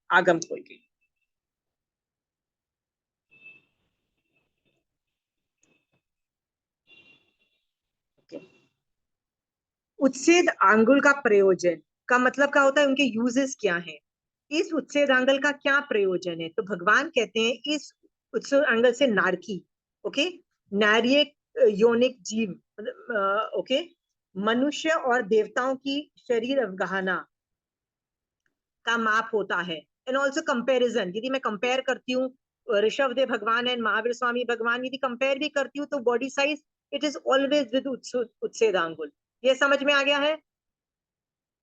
आगम खोल के। उच्छेद आंगुल का प्रयोजन का मतलब क्या होता है, उनके यूजेस क्या हैं? इस उच्छेद आंगुल का क्या प्रयोजन है? तो भगवान कहते हैं इस उच्छेद आंगुल से नारकी, ओके, नार्य योनिक जीव, ओके, मनुष्य और देवताओं की शरीर अवगाहना का माप होता है। एंड ऑल्सो कंपेरिजन, यदि मैं कंपेयर करती हूँ ऋषभ देव भगवान एंड महावीर स्वामी भगवान, यदि कंपेयर भी करती हूँ तो body size it is always with उच्छेद आंगुल। ये समझ में आ गया है?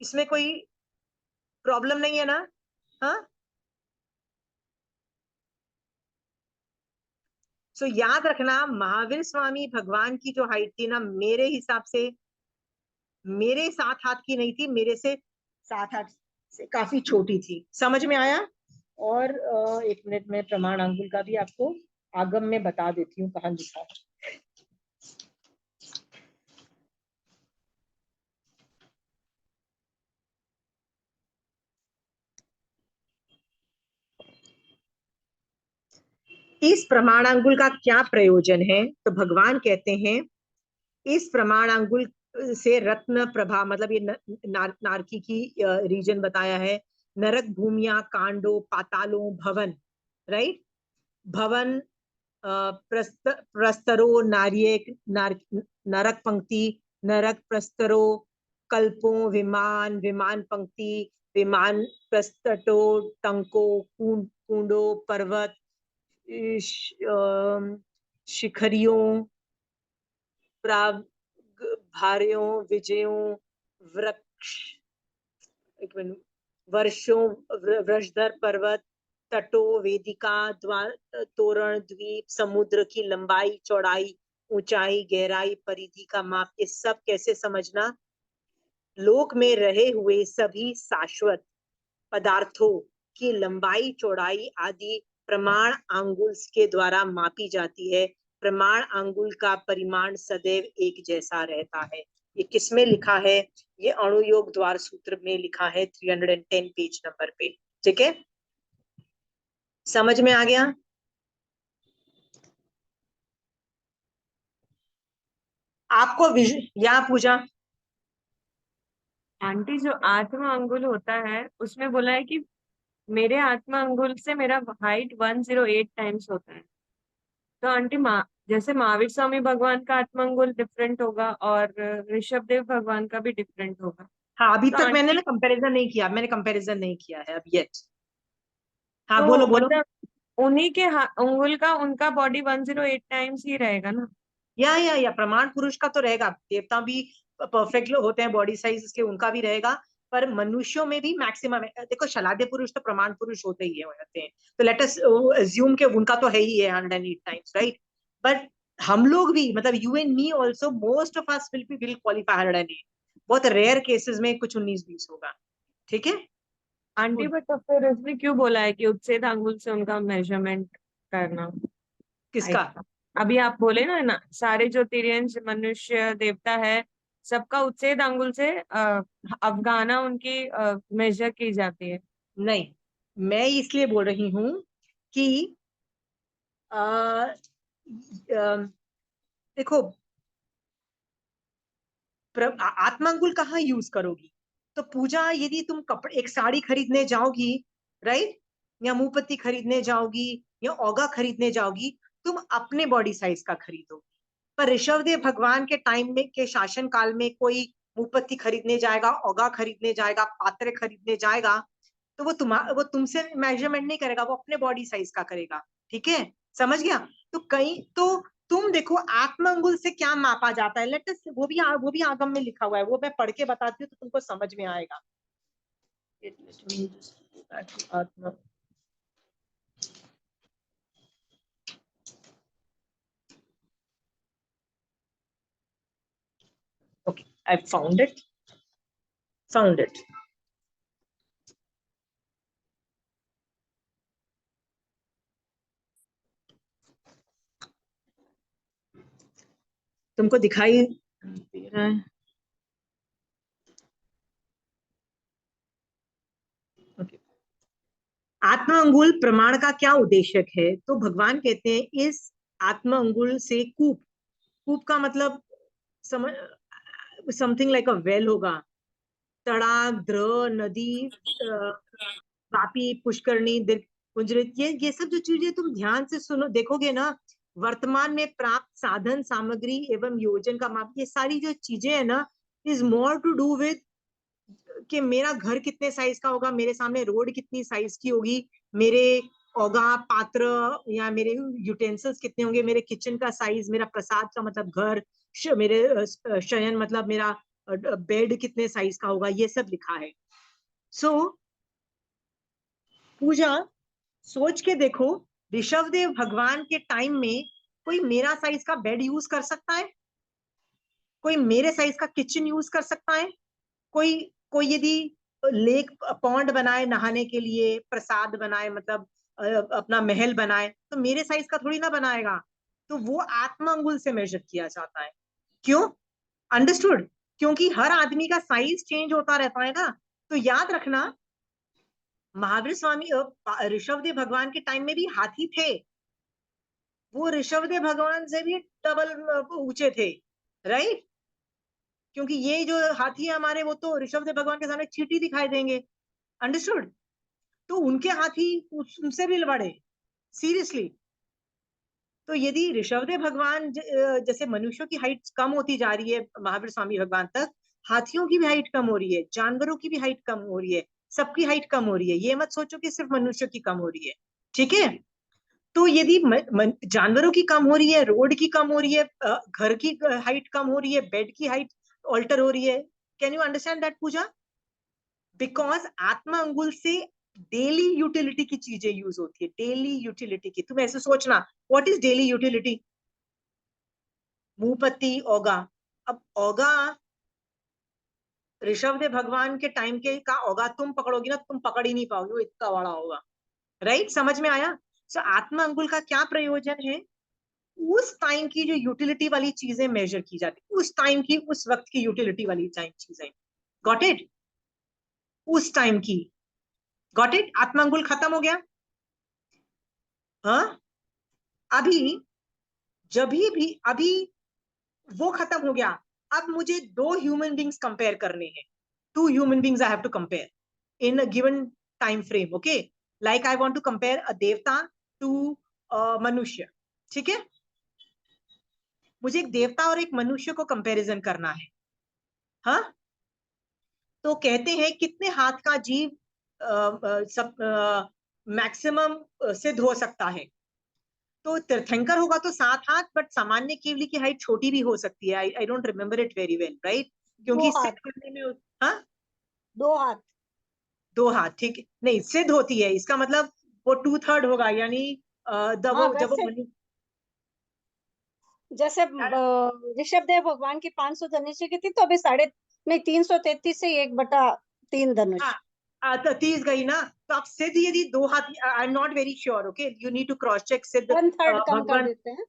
इसमें कोई प्रॉब्लम नहीं है ना? हाँ, सो याद रखना, महावीर स्वामी भगवान की जो हाइट थी ना, मेरे हिसाब से मेरे 7 हाथ की नहीं थी, मेरे से 7 हाथ से काफी छोटी थी। समझ में आया? और 1 मिनट में प्रमाण अंगुल का भी आपको आगम में बता देती हूँ कहाँ लिखा है। इस प्रमाणांगुल का क्या प्रयोजन है? तो भगवान कहते हैं इस प्रमाणांगुल से रत्न प्रभा, मतलब ये नारकी की रीजन बताया है, नरक भूमिया, कांडो, पातालों, भवन, राइट, भवन, प्रस्तरो, नार्यक, नरक पंक्ति, नरक प्रस्तरो, कल्पों, विमान, विमान पंक्ति, विमान प्रस्तटो, टंको, कुंडो, पर्वत, शिखरियों, भारियों, विजयों, वृक्ष, एक मिनट, वर्षों, वृषधर पर्वत, तटों, वेदिका, द्वार, तोरण, द्वीप, समुद्र की लंबाई, चौड़ाई, ऊंचाई, गहराई, परिधि का माप, ये सब कैसे समझना? लोक में रहे हुए सभी शाश्वत पदार्थों की लंबाई, चौड़ाई आदि प्रमाण आंगुल के द्वारा मापी जाती है। प्रमाण आंगुल का परिमाण सदैव एक जैसा रहता है। ये किसमें लिखा है? ये अणुयोग द्वार सूत्र में लिखा है, 310 पेज नंबर पे, ठीक है। समझ में आ गया? आपको यहाँ पूजा, आंटी जो आत्मा अंगुल होता है उसमें बोला है कि मेरे आत्मा अंगुल से मेरा हाइट 108 टाइम्स होता है। तो आंटी जैसे महावीर स्वामी भगवान का आत्मा अंगुल डिफरेंट होगा और ऋषभ देव भगवान का भी डिफरेंट होगा। हाँ, अभी तो तक मैंने आंटी ना कंपैरिजन नहीं किया, मैंने कंपैरिजन नहीं किया है अब येट। हाँ, बोलो तो बोलो। मतलब उन्हीं के अंगुल का उनका बॉडी 108 टाइम्स ही रहेगा ना? या प्रमाण पुरुष का तो रहेगा, देवता भी परफेक्ट होते हैं बॉडी साइज, इसलिए उनका भी रहेगा। पर मनुष्यों में भी मैक्सिमम है, देखो शलाद्य पुरुष तो प्रमाण पुरुष होते ही होते हैं, तो लेट अस अज्यूम के उनका तो है ही है 108 टाइम्स, राइट। बट हम लोग भी, मतलब you and me also, most of us will qualify 108। बहुत रेयर केसेस में कुछ 19-20 होगा, ठीक है। आंटी बट तो फिर उसने क्यों बोला है कि उच्छेद आंगुल से उनका मेजरमेंट करना? किसका? अभी आप बोले ना सारे जो तिर्यंश मनुष्य देवता है सबका उच्छेद आंगुल से अवगाना उनकी मेजर की जाती है। नहीं, मैं इसलिए बोल रही हूँ कि आ, देखो, आत्मांगुल कहाँ यूज करोगी? तो पूजा, यदि तुम कपड़े, एक साड़ी खरीदने जाओगी, राइट, या मुंहपत्ती खरीदने जाओगी, या ओगा खरीदने जाओगी, तुम अपने बॉडी साइज का खरीदोगी। पर ऋषभदेव भगवान के टाइम में, के शासन काल में, कोई मुंहपत्ती खरीदने जाएगा, ओगा खरीदने जाएगा, पात्र खरीदने जाएगा, तो वो तुमसे मेजरमेंट नहीं करेगा, वो अपने बॉडी साइज का करेगा। ठीक है, समझ गया? तो कहीं तो तुम देखो आत्म अंगुल से क्या मापा जाता है, लेटेस्ट वो भी आगम में लिखा हुआ है, वो मैं पढ़ के बताती हूँ तो तुमको समझ में आएगा। आत्मा, okay, I found it. तुमको दिखाई दे रहा है? okay. आत्मा अंगुल प्रमाण का क्या उद्देश्य है? तो भगवान कहते हैं इस आत्मा अंगुल से कूप, कूप का मतलब समझ, समथिंग लाइक अ वेल होगा, तड़ाक, द्र, नदी, वापी, पुष्करणी, कुंजरित, ये सब जो चीजें तुम ध्यान से सुनो, देखोगे ना, वर्तमान में प्राप्त साधन सामग्री एवं योजन का माप, ये सारी जो चीजें है ना, is more to do with कि मेरा घर कितने साइज का होगा, मेरे सामने रोड कितनी साइज की होगी, मेरे औगा पात्र या मेरे यूटेंसिल्स कितने होंगे, मेरे किचन का साइज, मेरा प्रसाद का मतलब घर, मेरे शयन मतलब मेरा बेड कितने साइज का होगा, ये सब लिखा है। सो पूजा, सोच के देखो, ऋषभदेव भगवान के टाइम में कोई मेरा साइज का बेड यूज कर सकता है? कोई मेरे साइज का किचन यूज कर सकता है? कोई कोई यदि लेक पॉन्ड बनाए नहाने के लिए, प्रसाद बनाए, मतलब अपना महल बनाए, तो मेरे साइज का थोड़ी ना बनाएगा। तो वो आत्मा अंगुल से मेजर किया जाता है। क्यों? अंडरस्टूड? क्योंकि हर आदमी का साइज चेंज होता रहता है ना। तो याद रखना, महावीर स्वामी ऋषभदेव भगवान के टाइम में भी हाथी थे, वो ऋषभदेव भगवान से भी डबल ऊंचे थे, राइट? क्योंकि ये जो हाथी है हमारे, वो तो ऋषभदेव भगवान के सामने चींटी दिखाई देंगे। अंडरस्टूड? तो उनके हाथी उनसे भी बड़े, सीरियसली। तो यदि ऋषभदेव भगवान जैसे मनुष्यों की हाइट कम होती जा रही है महावीर स्वामी भगवान तक, हाथियों की भी हाइट कम हो रही है, जानवरों की भी हाइट कम हो रही है, सबकी हाइट कम हो रही है। ये मत सोचो कि सिर्फ मनुष्य की कम हो रही है। ठीक है? तो यदि जानवरों की कम हो रही है, रोड की कम हो रही है, घर की हाइट कम हो रही है, बेड की हाइट ऑल्टर हो रही है, can you understand that Pooja? Because आत्मा अंगुल से डेली यूटिलिटी की चीजें यूज होती है, डेली यूटिलिटी की। तुम ऐसे सोचना, व्हाट इज डेली यूटिलिटी? मुंहपत्ती, ओगा। अब ओगा ऋषभदेव भगवान के टाइम के का ओगा तुम पकड़ोगी ना, तुम पकड़ ही नहीं पाओगे, वो इतना बड़ा होगा। राइट? समझ में आया? सो आत्मा अंगुल का क्या प्रयोजन है? उस टाइम की जो यूटिलिटी वाली चीजें मेजर की जाती, उस टाइम की, उस वक्त की यूटिलिटी वाली चीजें। Got it? उस टाइम की। Got it? आत्मा अंगुल खत्म हो गया। हाँ, अभी जब भी अभी वो खत्म हो गया। अब मुझे दो ह्यूमन बींग्स कंपेयर करने हैं, to human beings I have to compare in a given time frame. Okay, like I want to compare a देवता टू मनुष्य। ठीक है? मुझे एक देवता और एक मनुष्य को कंपैरिजन करना है। हाँ, तो कहते हैं कितने हाथ का जीव सब मैक्सिमम सिद्ध हो सकता है? तो तीर्थंकर होगा तो 7 हाथ, बट सामान्य केवली की हाइट छोटी भी हो सकती है। I don't remember it very well, right? 2 क्योंकि हाथ, सिद्ध करने में, हाँ, 2 हाथ। 2 हाथ, ठीक है, नहीं सिद्ध होती है, इसका मतलब वो 2/3 होगा, यानी हाँ, जब वो वैसे जैसे ऋषभदेव भगवान की 500 धनुष की थी, तो अभी 333 से 1/3 धनुष। हाँ, 30 गई ना, तो आप सिद्ध यदि 2 हाथ, I am not very sure, okay, you need to cross check. सिद्ध 1/3 कम कर भगवान, देते हैं।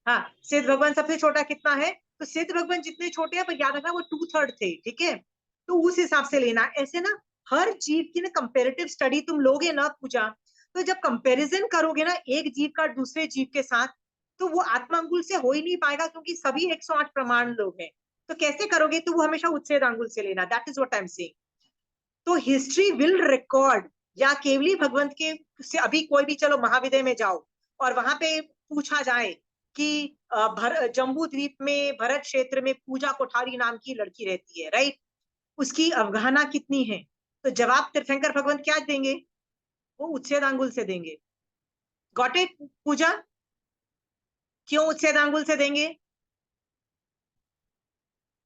हाँ, सिद्ध भगवान सबसे छोटा कितना है, तो सिद्ध भगवान जितने छोटे हैं, पर याद रखना वो 2/3 थे, ठीक है, तो उस हिसाब से लेना। ऐसे ना हर जीव की ना कंपेरेटिव स्टडी तुम लोगे ना पूजा, तो जब कंपैरिजन करोगे ना एक जीव का दूसरे जीव के साथ, तो वो आत्मा अंगुल से हो ही नहीं पाएगा, क्योंकि सभी 108 प्रमाण लोग हैं। तो कैसे करोगे, तो वो हमेशा उच्छेद अंगुल से लेना, that is what I am saying. तो हिस्ट्री विल रिकॉर्ड, या केवली भगवंत के से अभी कोई भी चलो महाविद्या में जाओ और वहां पे पूछा जाए कि जम्बू द्वीप में भरत क्षेत्र में पूजा कोठारी नाम की लड़की रहती है, राइट, उसकी अवगाहना कितनी है, तो जवाब तीर्थंकर भगवंत क्या देंगे, वो उच्छेद अंगुल से देंगे। गॉट इट पूजा? क्यों उच्छेद अंगुल से देंगे?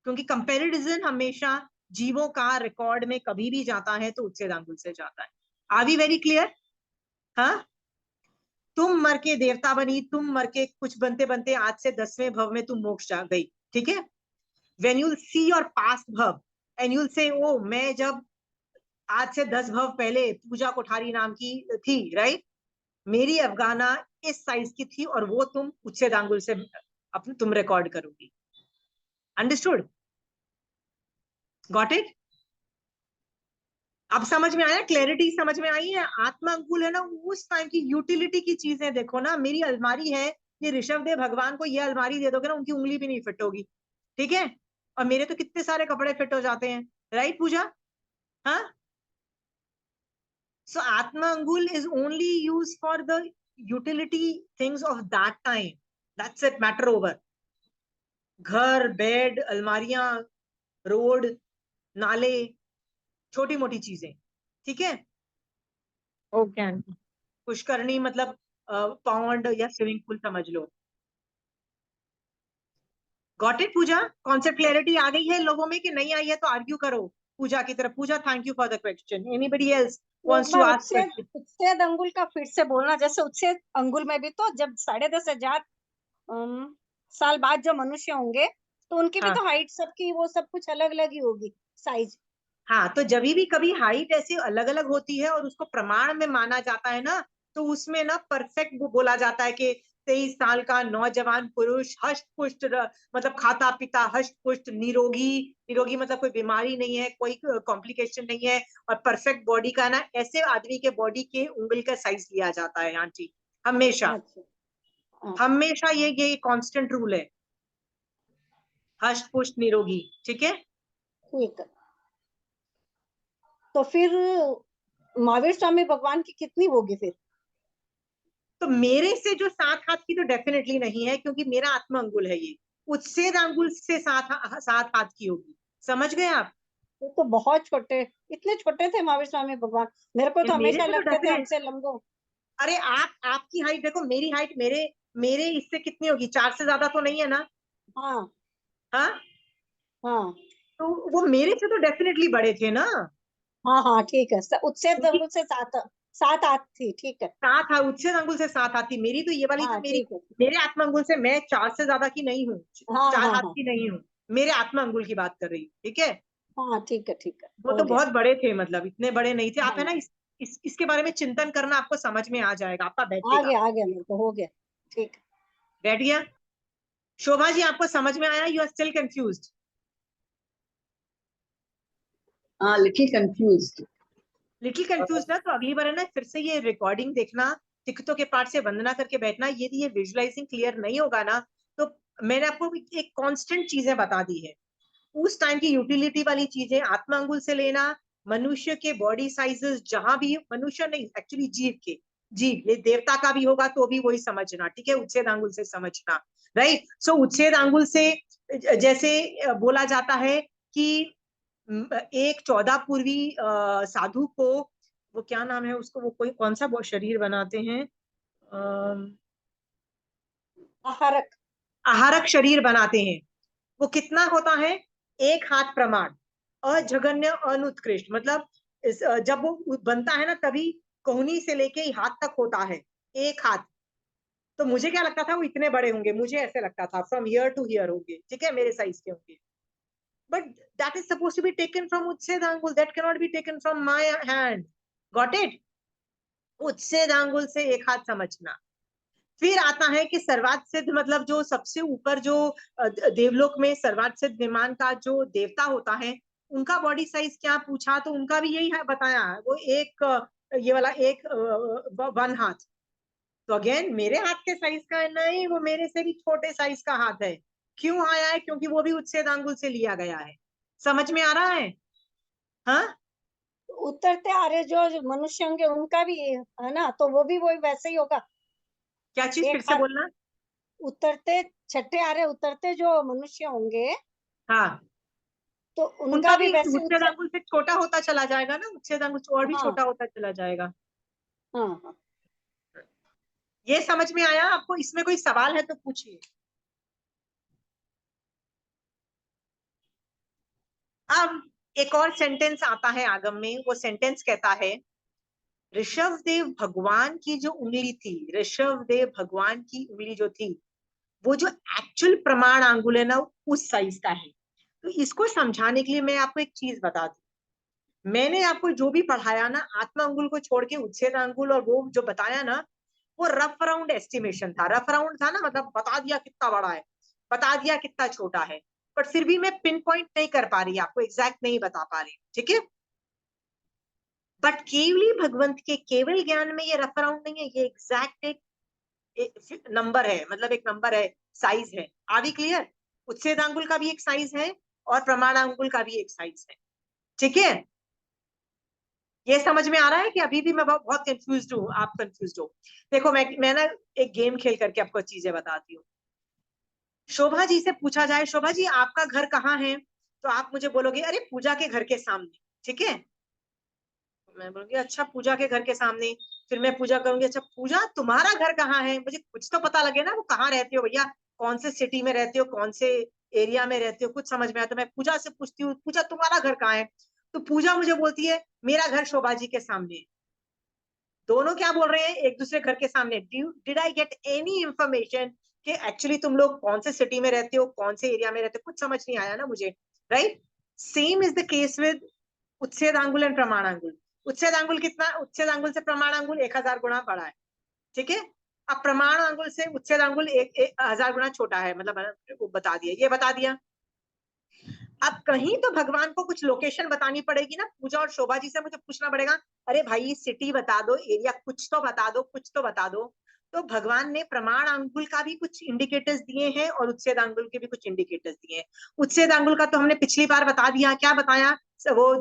क्योंकि कंपैरिजन हमेशा जीवों का रिकॉर्ड में कभी भी जाता है तो उच्छेद अंगुल से जाता है। Are we very clear? हाँ, तुम मर के देवता बनी, तुम मर के कुछ बनते बनते आज से 10वें भव में तुम मोक्ष जा गई, ठीक है। When you'll see your past भव एंड यूल से, ओ मैं जब आज से 10 भव पहले पूजा कोठारी नाम की थी, राइट, मेरी अफगाना इस साइज की थी, और वो तुम उच्छेद आंगुल से अपने तुम रिकॉर्ड करोगी। अंडरस्टूड? Got it? अब समझ में आया? क्लैरिटी समझ में आई है? आत्मा अंकुल है ना, उस टाइम की यूटिलिटी की चीजें देखो ना। मेरी अलमारी है, ये ऋषभ देव भगवान को ये अलमारी दे दोगे ना, उनकी उंगली भी नहीं फिट होगी, ठीक है, और मेरे तो कितने सारे कपड़े फिट हो जाते हैं, राइट पूजा? हाँ, सो आत्मा अंगुल is only use for the utility things of that time, that's it, matter over. घर, बेड, अलमारियां, रोड, नाले, छोटी मोटी चीजें, ठीक है। Okay aunty. पुष्करणी मतलब पॉन्ड या स्विमिंग पूल समझ लो। Got it Puja? Concept clarity आ गई है लोगों में कि नहीं आई है? तो आर्ग्यू करो पूजा की तरफ। Puja, thank you for the question. Anybody else एक वांट्स टू बार आस्क उच्छेद क्वेश्चन? उच्छेद अंगुल का फिर से बोलना, जैसे उच्छेद अंगुल में भी तो जब 10,500 साल बाद जो मनुष्य होंगे, तो उनकी भी हाँ, तो हाइट सबकी वो सब कुछ अलग अलग ही होगी, साइज। हाँ, तो जब भी कभी हाइट ऐसी अलग अलग होती है और उसको प्रमाण में माना जाता है ना, तो उसमें ना परफेक्ट वो बोला जाता है कि 23 साल का नौजवान पुरुष, हष्ट पुष्ट, मतलब खाता पीता, हष्ट पुष्ट, निरोगी, निरोगी मतलब कोई बीमारी नहीं है, कोई कॉम्प्लिकेशन नहीं है, और परफेक्ट बॉडी का ना, ऐसे आदमी के बॉडी के उंगली का साइज लिया जाता है आंटी, हमेशा। अच्छा। हाँ, हमेशा ये कांस्टेंट रूल है, हष्ट पुष्ट निरोगी, ठीक है। ठीक है। तो फिर महावीर स्वामी भगवान की कितनी होगी फिर? तो मेरे से जो 7 हाथ की तो डेफिनेटली नहीं है, क्योंकि मेरा आत्मा अंगुल है ये, उच्छेद अंगुल से 7 हाथ की होगी। समझ गए आप? वो तो बहुत छोटे, इतने छोटे थे महावीर स्वामी भगवान, मेरे को ये तो मेरे हमेशा से तो लगते थे डेफिनेट, हमसे लंबो। अरे आप, आपकी हाइट देखो, मेरी हाइट मेरे मेरे इससे कितनी होगी, 4 से ज्यादा तो नहीं है ना? हाँ हाँ, हाँ तो वो मेरे से तो डेफिनेटली बड़े थे ना, हाँ हाँ, ठीक है, उच्छेद क्योंकि अंगुल से 7 7 8 थी, ठीक है। 7 हाथ, उच्छेद अंगुल से 7 हाथ थी मेरी, तो ये वाली जो हाँ मेरी, ठीक है। मेरे आत्मा अंगुल से मैं 4 से ज्यादा की नहीं हूँ, हाँ 4 हाँ हाथ हाँ की नहीं हूँ, मेरे आत्मा अंगुल की बात कर रही हूँ, ठीक है। हाँ, ठीक है ठीक है, वो हो तो गया। बहुत बड़े थे, मतलब इतने बड़े नहीं थे। आप है ना हाँ, इसके बारे में चिंतन करना, आपको समझ में आ जाएगा, आपका बैठेगा। आ गया मेरे को, हो गया, ठीक। बैठ गया? शोभा जी, आपको समझ में आया? You are still confused? हाँ, लिटिल कंफ्यूज्ड। लिटिल कंफ्यूज ना, तो अगली बार है ना फिर से ये रिकॉर्डिंग देखना, टिकटों के पार्ट से वंदना करके बैठना। यदि ये विजुअलाइजिंग क्लियर नहीं होगा ना, तो मैंने आपको एक कांस्टेंट चीजें बता दी है, उस टाइम की यूटिलिटी वाली चीजें आत्मा अंगुल से लेना, मनुष्य के बॉडी साइजेस जहां भी, मनुष्य नहीं एक्चुअली जीव के, जीव ये देवता का भी होगा तो भी वही समझना, ठीक है, उच्छेद अंगुल से समझना, राइट। सो उच्छेद अंगुल से जैसे बोला जाता है कि एक 14 पूर्वी साधु को, वो क्या नाम है उसको, वो कोई कौन सा वो शरीर बनाते हैं, आहारक। आहारक शरीर बनाते हैं। वो कितना होता है? 1 हाथ प्रमाण, अजघन्य अनुत्कृष्ट, मतलब जब वो बनता है ना, तभी कोहनी से लेके हाथ तक होता है, 1 हाथ। तो मुझे क्या लगता था वो इतने बड़े होंगे, मुझे ऐसे लगता था फ्रॉम हियर टू हियर होंगे, ठीक है, मेरे साइज के होंगे। but that is supposed to be taken from Uchcheda Angul. That cannot be taken from my hand. Got it? Uchcheda Angul से एक हाथ समझना. फिर आता है कि सर्वात सिद्ध मतलब जो सबसे ऊपर जो देवलोक में सर्वात सिद्ध विमान का जो देवता होता है, उनका बॉडी साइज क्या पूछा, तो उनका भी यही है बताया, वो एक ये वाला एक 1 हाथ. तो अगेन मेरे हाथ के साइज का है नहीं, वो मेरे से भी छोटे साइज का हाथ है. क्यों आया है? क्योंकि वो भी उच्छेद आंगुल से लिया गया है. समझ में आ रहा है? हाँ, उतरते आ रहे जो मनुष्य होंगे उनका भी है ना, तो वो भी वही वैसे ही होगा. क्या चीज? एक फिर से हाथ बोलना. उतरते, छठे आ रहे उतरते जो मनुष्य होंगे, हाँ, तो उनका उनका भी भी वैसे उच्छेद आंगुल से छोटा होता चला जाएगा ना, उच्छेद आंगुल और भी हाँ छोटा होता चला जाएगा. हाँ हाँ. ये समझ में आया आपको? इसमें कोई सवाल है तो पूछिए. अब एक और सेंटेंस आता है आगम में. वो सेंटेंस कहता है ऋषभदेव भगवान की जो उंगली थी, ऋषभदेव भगवान की उंगली जो थी, वो जो एक्चुअल प्रमाण आंगुल है ना, उस साइज का है. तो इसको समझाने के लिए मैं आपको एक चीज बता दूं. मैंने आपको जो भी पढ़ाया ना, आत्मा अंगुल को छोड़ के उच्छेद अंगुल और वो जो बताया ना, वो रफ अराउंड एस्टिमेशन था. रफ अराउंड था ना, मतलब बता दिया कितना बड़ा है, बता दिया कितना छोटा है, बट फिर भी मैं पिन पॉइंट नहीं कर पा रही, आपको एग्जैक्ट नहीं बता पा रही. ठीक है? बट केवली भगवंत के केवल ज्ञान में ये रफ अराउंड नहीं है, ये एग्जैक्ट एक नंबर है, मतलब एक नंबर है, साइज है. Are we clear? उच्छेद अंगुल का भी एक साइज है और प्रमाण अंगुल का भी एक साइज है. ठीक है? ये समझ में आ रहा है कि अभी भी मैं बहुत कंफ्यूज हूँ, आप कंफ्यूज हो? देखो मैं ना एक गेम खेल करके आपको चीजें बताती हूँ. शोभा जी से पूछा जाए, शोभा जी आपका घर कहाँ है, तो आप मुझे बोलोगे अरे पूजा के घर के सामने. ठीक है? मैं बोलूंगी अच्छा पूजा के घर के सामने. फिर मैं पूजा करूंगी अच्छा पूजा तुम्हारा घर कहाँ है, मुझे कुछ तो पता लगे ना, वो कहाँ रहते हो भैया, कौन से सिटी में रहते हो, कौन से एरिया में रहते हो, कुछ समझ में आया. तो मैं पूजा से पूछती हूँ पूजा तुम्हारा घर कहाँ है, तो पूजा मुझे बोलती है मेरा घर शोभा जी के सामने. दोनों क्या बोल रहे हैं? एक दूसरे घर के सामने. Did I get any information कि एक्चुअली तुम लोग कौन से सिटी में रहते हो, कौन से एरिया में रहते हो? कुछ समझ नहीं आया ना मुझे. Right? Same is the case with उच्छेद आंगुल एंड प्रमाण आंगुल. उच्छेद आंगुल कितना, उच्छेद आंगुल से प्रमाण आंगुल 1000 गुना बड़ा है. ठीक है? अब प्रमाण आंगुल से उच्छेद आंगुल 1000 गुना छोटा है, मतलब वो बता दिया, ये बता दिया. अब कहीं तो भगवान को कुछ लोकेशन बतानी पड़ेगी ना. पूजा और शोभा जी से मुझे पूछना पड़ेगा अरे भाई सिटी बता दो, एरिया कुछ तो बता दो, कुछ तो बता दो. तो भगवान ने प्रमाण अंगुल का भी कुछ इंडिकेटर्स दिए हैं और उच्छेद अंगुल के भी कुछ इंडिकेटर्स दिए हैं. उच्छेद अंगुल का तो हमने पिछली बार बता दिया. क्या बताया? वो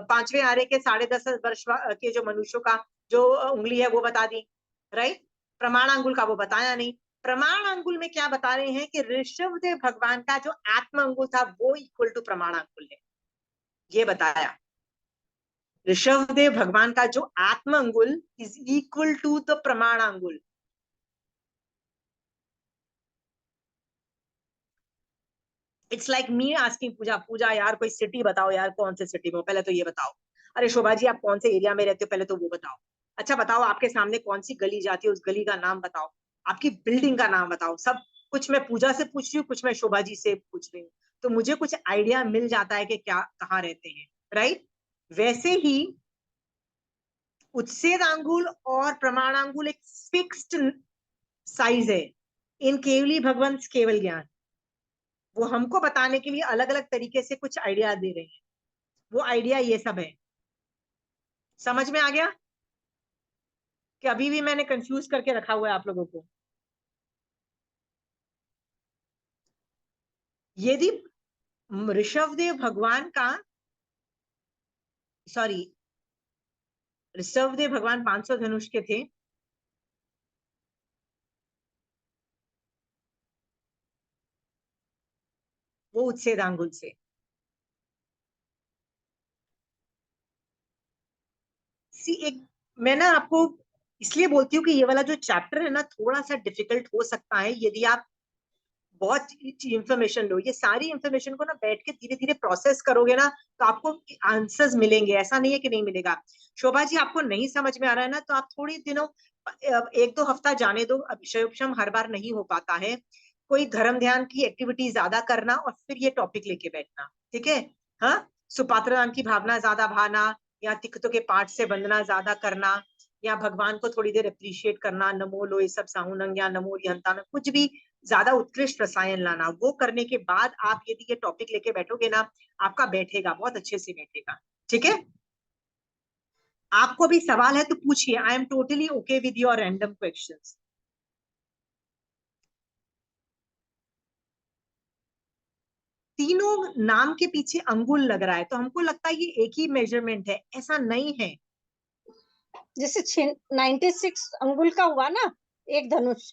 5वें आरे के 10.5 वर्ष के जो मनुष्यों का जो उंगली है वो बता दी. राइट? प्रमाण अंगुल का वो बताया नहीं. प्रमाण अंगुल में क्या बता रहे हैं कि ऋषभदेव भगवान का जो आत्म अंगुल था वो इक्वल टू प्रमाण अंगुल है, ये बताया. ऋषभदेव भगवान का जो आत्म अंगुल इज इक्वल टू द प्रमाण अंगुल. इट्स लाइक मी आस्किंग पूजा, पूजा यार कोई सिटी बताओ यार, कौन से सिटी में हो पहले तो ये बताओ. अरे शोभा जी आप कौन से एरिया में रहते हो, पहले तो वो बताओ. अच्छा बताओ आपके सामने कौन सी गली जाती है, उस गली का नाम बताओ. आपकी बिल्डिंग का नाम बताओ. सब कुछ मैं पूजा से पूछ रही हूँ, कुछ मैं शोभा जी से पूछ रही हूँ. तो मुझे कुछ आइडिया मिल जाता है कि क्या कहाँ रहते हैं. राइट? वैसे ही उच्छेद आंगुल और प्रमाणांगुल एक फिक्स्ड साइज है. इन केवली भगवंत केवल ज्ञान, वो हमको बताने के लिए अलग अलग तरीके से कुछ आइडिया दे रहे हैं. वो आइडिया ये सब है. समझ में आ गया कि अभी भी मैंने कंफ्यूज करके रखा हुआ है आप लोगों को? यदि ऋषभदेव भगवान का, सॉरी, ऋषभदेव भगवान 500 धनुष के थे. वो उच्छेद आंगुल से. एक मैं ना आपको इसलिए बोलती हूँ कि ये वाला जो चैप्टर है ना थोड़ा सा डिफिकल्ट हो सकता है यदि आप बहुत इंफॉर्मेशन लो. ये सारी इंफॉर्मेशन को ना बैठ के धीरे धीरे प्रोसेस करोगे ना, तो आपको आंसर्स मिलेंगे. ऐसा नहीं है कि नहीं मिलेगा. शोभा जी आपको नहीं समझ में आ रहा है ना, तो आप थोड़ी दिनों 1-2 हफ्ता जाने दो. अभिषेक हर बार नहीं हो पाता है. कोई धर्म ध्यान की एक्टिविटी ज्यादा करना और फिर ये टॉपिक लेके बैठना, ठीक है। हाँ, सुपात्र नाम की भावना ज्यादा भाना, या तिक्तों के पाठ से वंदना ज्यादा करना, या भगवान को थोड़ी देर अप्रिशिएट करना, नमो लो ये सब साहुनंग या नमो रिहंतान, कुछ भी ज्यादा उत्कृष्ट रसायन लाना, वो करने के बाद आप यदि ये टॉपिक लेके बैठोगे ना, आपका बैठेगा, बहुत अच्छे से बैठेगा, ठीक है। आपको भी सवाल है तो पूछिए, I am totally okay with your random questions. तीनों नाम के पीछे अंगुल लग रहा है तो हमको लगता है ये एक ही मेजरमेंट है, ऐसा नहीं है। जैसे 96 अंगुल का हुआ ना एक धनुष।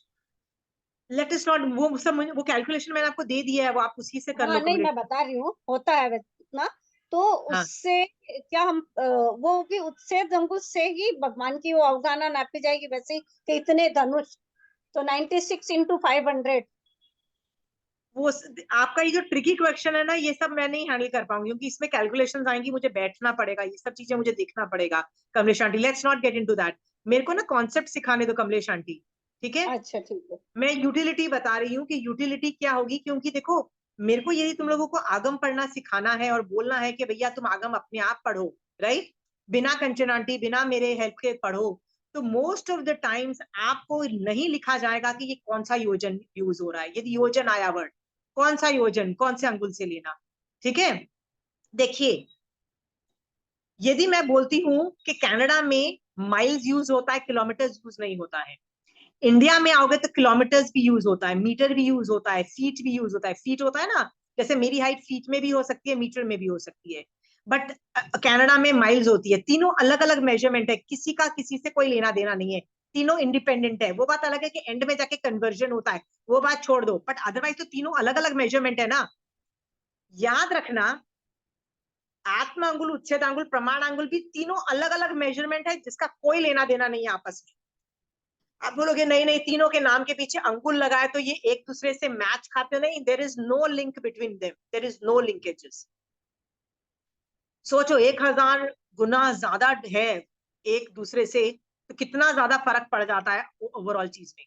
लेट अस नॉट, वो सब वो कैलकुलेशन मैंने आपको दे दिया है, वो आप उसी से कर हाँ लो नहीं, मैं कम्युनिटी। बता रही हूँ होता है ना, तो हाँ, उससे क्या हम वो भी उच्छेद अंगुल से ही भगवान की वो अवगाहना नापी जाएगी वैसे ही कि इतने धनुष, तो 96 इंटू 500। वो आपका ये जो ट्रिकी क्वेश्चन है ना, ये सब मैं नहीं हैंडल कर पाऊंगी क्योंकि इसमें कैलकुलेशंस आएंगी, मुझे बैठना पड़ेगा, ये सब चीजें मुझे देखना पड़ेगा। Kamlesh aunty, let's not get into that. मेरे को ना कॉन्सेप्ट सिखाने दो कमलेश आंटी, ठीक है। अच्छा ठीक है। मैं यूटिलिटी बता रही हूँ कि यूटिलिटी क्या होगी, क्योंकि देखो मेरे को यदि तुम लोगों को आगम पढ़ना सिखाना है और बोलना है कि भैया तुम आगम अपने आप पढ़ो, राइट, बिना कंचन आंटी बिना मेरे हेल्प के पढ़ो, तो मोस्ट ऑफ द टाइम्स आपको नहीं लिखा जाएगा कि ये कौन सा योजन यूज हो रहा है। यदि योजन आया वर्ड, कौन सा योजन, कौन से अंगुल से लेना, ठीक है। देखिए, यदि मैं बोलती हूँ कि कनाडा में माइल्स यूज होता है, किलोमीटर्स यूज नहीं होता है, इंडिया में आओगे तो किलोमीटर्स भी यूज होता है, मीटर भी यूज होता है, फीट भी यूज होता है। फीट होता है ना, जैसे मेरी हाइट फीट में भी हो सकती है, मीटर में भी हो सकती है, बट कनाडा में माइल्स होती है। तीनों अलग अलग मेजरमेंट है, किसी का किसी से कोई लेना देना नहीं है, तीनों इंडिपेंडेंट है। वो बात अलग है कि एंड में जाके कन्वर्जन होता है, वो बात छोड़ दो, बट अदरवाइज तो तीनों अलग अलग मेजरमेंट है ना। याद रखना, आत्म अंगुल, उच्छेद अंगुल, प्रमाण अंगुल भी तीनों अलग अलग मेजरमेंट है जिसका कोई लेना देना नहीं है आपस में। आप बोलोगे नहीं नहीं तीनों के नाम के पीछे अंगुल लगाए तो ये एक दूसरे से मैच खाते, नहीं, there is no link between them, there is no linkages. सोचो 1000 गुना ज्यादा है एक दूसरे से, तो कितना ज्यादा फर्क पड़ जाता है ओवरऑल चीज में।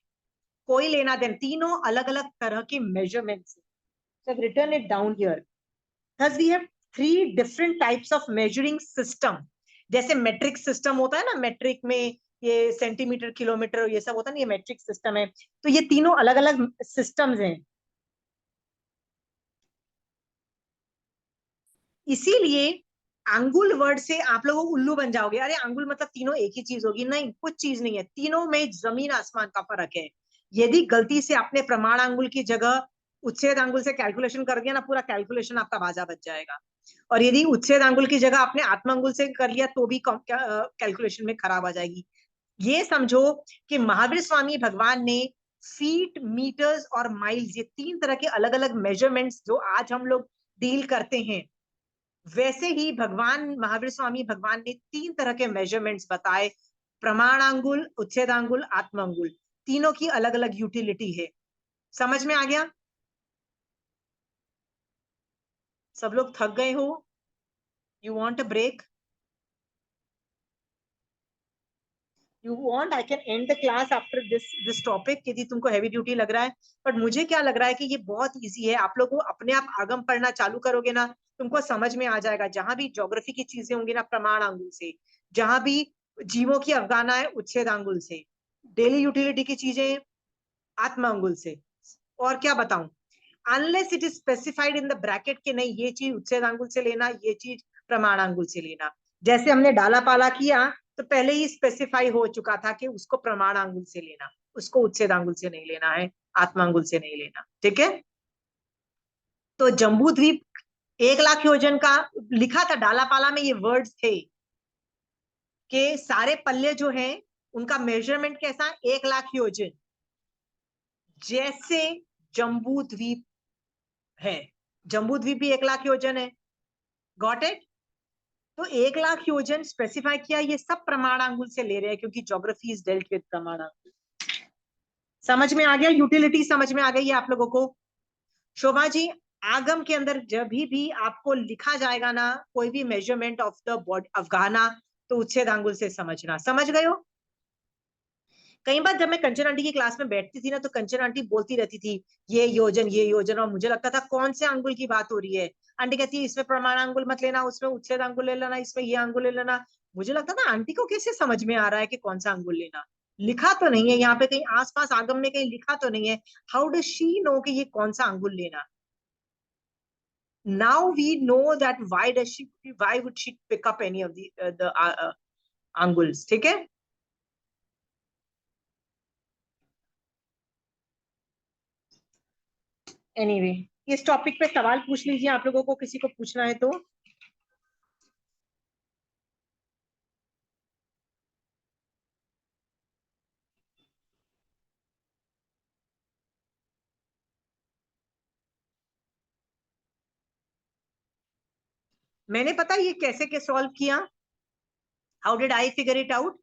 कोई लेना देना, तीनों अलग अलग तरह के measurements. so I've written it down here. Thus we have 3 different types of measuring system. जैसे मेट्रिक सिस्टम होता है ना, मेट्रिक में ये सेंटीमीटर किलोमीटर ये सब होता है ना, ये मेट्रिक सिस्टम है। तो ये तीनों अलग अलग सिस्टम्स हैं, इसीलिए अंगुल वर्ड से आप लोग उल्लू बन जाओगे, अरे अंगुल मतलब तीनों एक ही चीज होगी, नहीं, कुछ चीज नहीं है, तीनों में जमीन आसमान का फर्क है। यदि गलती से आपने प्रमाण अंगुल की जगह उच्छेद अंगुल से कैलकुलेशन कर दिया ना, पूरा कैलकुलेशन आपका बाजा बच जाएगा। और यदि उच्छेद अंगुल की जगह आपने आत्म अंगुल से कर लिया तो भी कैलकुलेशन में खराब आ जाएगी। ये समझो कि महावीर स्वामी भगवान ने फीट, मीटर्स और माइल्स, ये 3 तरह के अलग अलग मेजरमेंट्स जो आज हम लोग डील करते हैं, वैसे ही भगवान महावीर स्वामी भगवान ने 3 तरह के मेजरमेंट्स बताए, प्रमाणांगुल, उच्छेदांगुल, आत्मांगुल, तीनों की अलग अलग यूटिलिटी है। समझ में आ गया? सब लोग थक गए हो? You want a break? You want, I can end the class after this topic यदि तुमको हैवी ड्यूटी लग रहा है। बट मुझे क्या लग रहा है कि ये बहुत इजी है, आप लोग को अपने आप आगम पढ़ना चालू करोगे ना, तुमको समझ में आ जाएगा। जहां भी ज्योग्राफी की चीजें होंगी ना, प्रमाण अंगुल से, जहां भी जीवों की अवगाहना है उच्छेद अंगुल से, डेली यूटिलिटी की चीजें आत्मा अंगुल से। और क्या बताऊं, unless it is specified in the bracket के नहीं ये चीज उच्छेद अंगुल से लेना, ये चीज प्रमाण अंगुल से लेना। जैसे हमने डाला पाला किया तो पहले ही स्पेसिफाई हो चुका था कि उसको प्रमाण अंगुल से लेना, उसको उच्छेद अंगुल से नहीं लेना है, आत्मा अंगुल से नहीं लेना, ठीक है। तो जम्बू द्वीप 1,00,000 योजन का लिखा था, डाला पाला में ये वर्ड्स थे कि सारे पल्ले जो हैं उनका मेजरमेंट कैसा, 1,00,000 योजन, जैसे जम्बू द्वीप है। जम्बू द्वीप भी 1,00,000 योजन है, गॉट इट। तो 1,00,000 योजन स्पेसिफाई किया, ये सब प्रमाणांगुल से ले रहे हैं क्योंकि ज्योग्राफी इज डेल्ट विद प्रमाणांगुल। समझ में आ गया? यूटिलिटी समझ में आ गई है आप लोगों को? शोभा जी, आगम के अंदर जब भी आपको लिखा जाएगा ना कोई भी मेजरमेंट ऑफ द बॉडी अवगाहना, तो उच्छेद अंगुल से समझना। समझ गए हो? कई बार जब मैं कंचन आंटी की क्लास में बैठती थी ना, तो कंचन आंटी बोलती रहती थी ये योजन, और मुझे लगता था कौन से अंगुल की बात हो रही है। आंटी कहती है इसमें प्रमाण अंगुल मत लेना, उसमें उच्छेद अंगुल ले लेना, इसमें ये अंगुल ले लेना। मुझे लगता था आंटी को कैसे समझ में आ रहा है कि कौन सा अंगुल लेना, लिखा तो नहीं है यहाँ पे कहीं आसपास आगम में, कहीं लिखा तो नहीं है। हाउ डज शी नो कि ये कौन सा अंगुल लेना? Now we know that why would she pick up any of the anguls? ठीक है। एनीवे इस टॉपिक पे सवाल पूछ लीजिए, आप लोगों को किसी को पूछना है तो। मैंने पता ये कैसे के सॉल्व किया, how did I figure it out?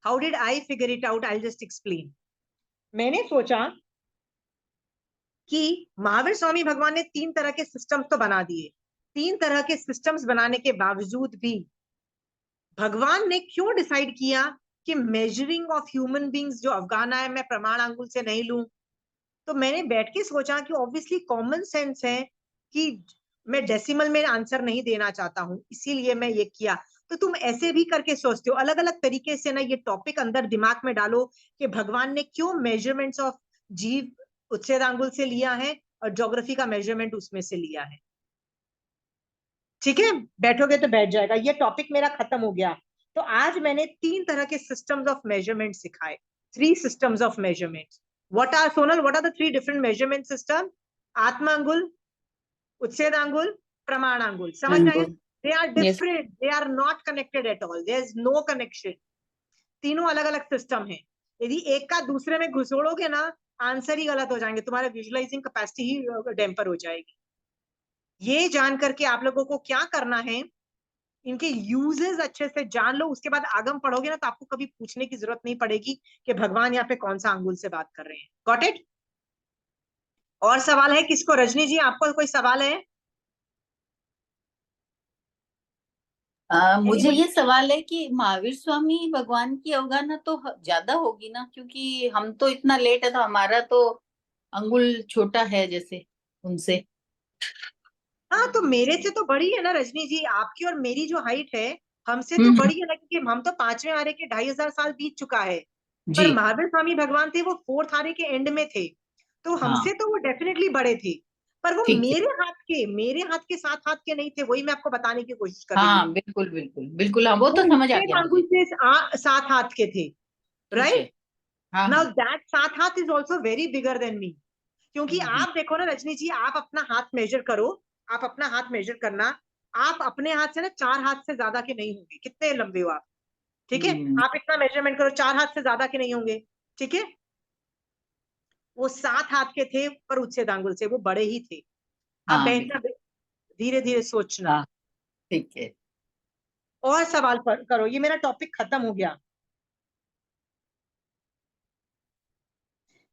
How did I figure it out? I just explain. मैंने सोचा कि महावीर स्वामी भगवान ने 3 तरह के सिस्टम्स तो बना दिए, 3 तरह के सिस्टम्स बनाने के बावजूद भी भगवान ने क्यों डिसाइड किया कि मेजरिंग ऑफ ह्यूमन बींग्स जो अफगाना है मैं प्रमाण अंगुल से नहीं लूं? तो मैंने बैठ के सोचा कि ऑब्वियसली कॉमन सेंस है कि मैं डेसिमल में आंसर नहीं देना चाहता हूं, इसीलिए मैं ये किया। तो तुम ऐसे भी करके सोचते हो, अलग अलग तरीके से ना ये टॉपिक अंदर दिमाग में डालो कि भगवान ने क्यों मेजरमेंट्स ऑफ जीव उच्छेद अंगुल से लिया है और ज्योग्राफी का मेजरमेंट उसमें से लिया है। ठीक है, बैठोगे तो बैठ जाएगा। ये टॉपिक मेरा खत्म हो गया। तो आज मैंने 3 तरह के सिस्टम्स ऑफ मेजरमेंट सिखाए, 3 systems of measurements. What are, Sonal, what are the 3 different measurement system? आत्मा अंगुल, उच्छेद अंगुल, प्रमाण अंगुल। समझ रहे हैं? They are different, they are not connected at all, there is no connection. तीनों अलग अलग सिस्टम है। यदि एक का दूसरे में घुसोड़ोगे ना, आंसर ही गलत हो जाएंगे, तुम्हारे विजुअलाइजिंग कैपेसिटी ही डैम्पर हो जाएगी। ये जान करके आप लोगों को क्या करना है, इनके यूजेस अच्छे से जान लो, उसके बाद आगम पढ़ोगे ना तो आपको कभी पूछने की जरूरत नहीं पड़ेगी कि भगवान यहाँ पे कौन सा अंगुल से बात कर रहे हैं। Got it? और सवाल है किसको? रजनी जी, आपको कोई सवाल है? मुझे ये सवाल है कि महावीर स्वामी भगवान की अवगाहना तो ज्यादा होगी ना, क्योंकि हम तो इतना लेट है तो हमारा तो अंगुल छोटा है जैसे उनसे। हाँ, तो मेरे से तो बड़ी है ना रजनी जी, आपकी और मेरी जो हाइट है हमसे तो बड़ी है ना, क्योंकि हम तो 5वें आरे के 2500 साल बीत चुका है। पर जी महावीर स्वामी भगवान थे वो 4th आरे के एंड में थे, तो हमसे तो वो डेफिनेटली बड़े थे। पर वो ठीक मेरे हाथ के 7 हाथ के नहीं थे, वही मैं आपको बताने की कोशिश कर रही हूँ। हाँ बिल्कुल बिल्कुल बिल्कुल, हाँ वो तो समझ आ उच्छेद गया अंगुल मुझे। से 7 हाथ के थे, ठीक है। राइट? हाँ नाउ हाँ। दैट 7 हाथ is also very bigger than me. क्योंकि आप देखो ना रजनी जी, आप अपना हाथ मेजर करो, आप अपना हाथ मेजर करना, आप अपने हाथ से ना 4 हाथ से ज्यादा के नहीं होंगे। कितने लंबे हो आप? ठीक है, आप इतना मेजरमेंट करो, 4 हाथ से ज्यादा के नहीं होंगे। ठीक है, वो 7 हाथ के थे पर उच्छेद अंगुल से वो बड़े ही थे। आप हाँ बैठना, धीरे धीरे सोचना। हाँ ठीक है। और सवाल करो, ये मेरा टॉपिक खत्म हो गया।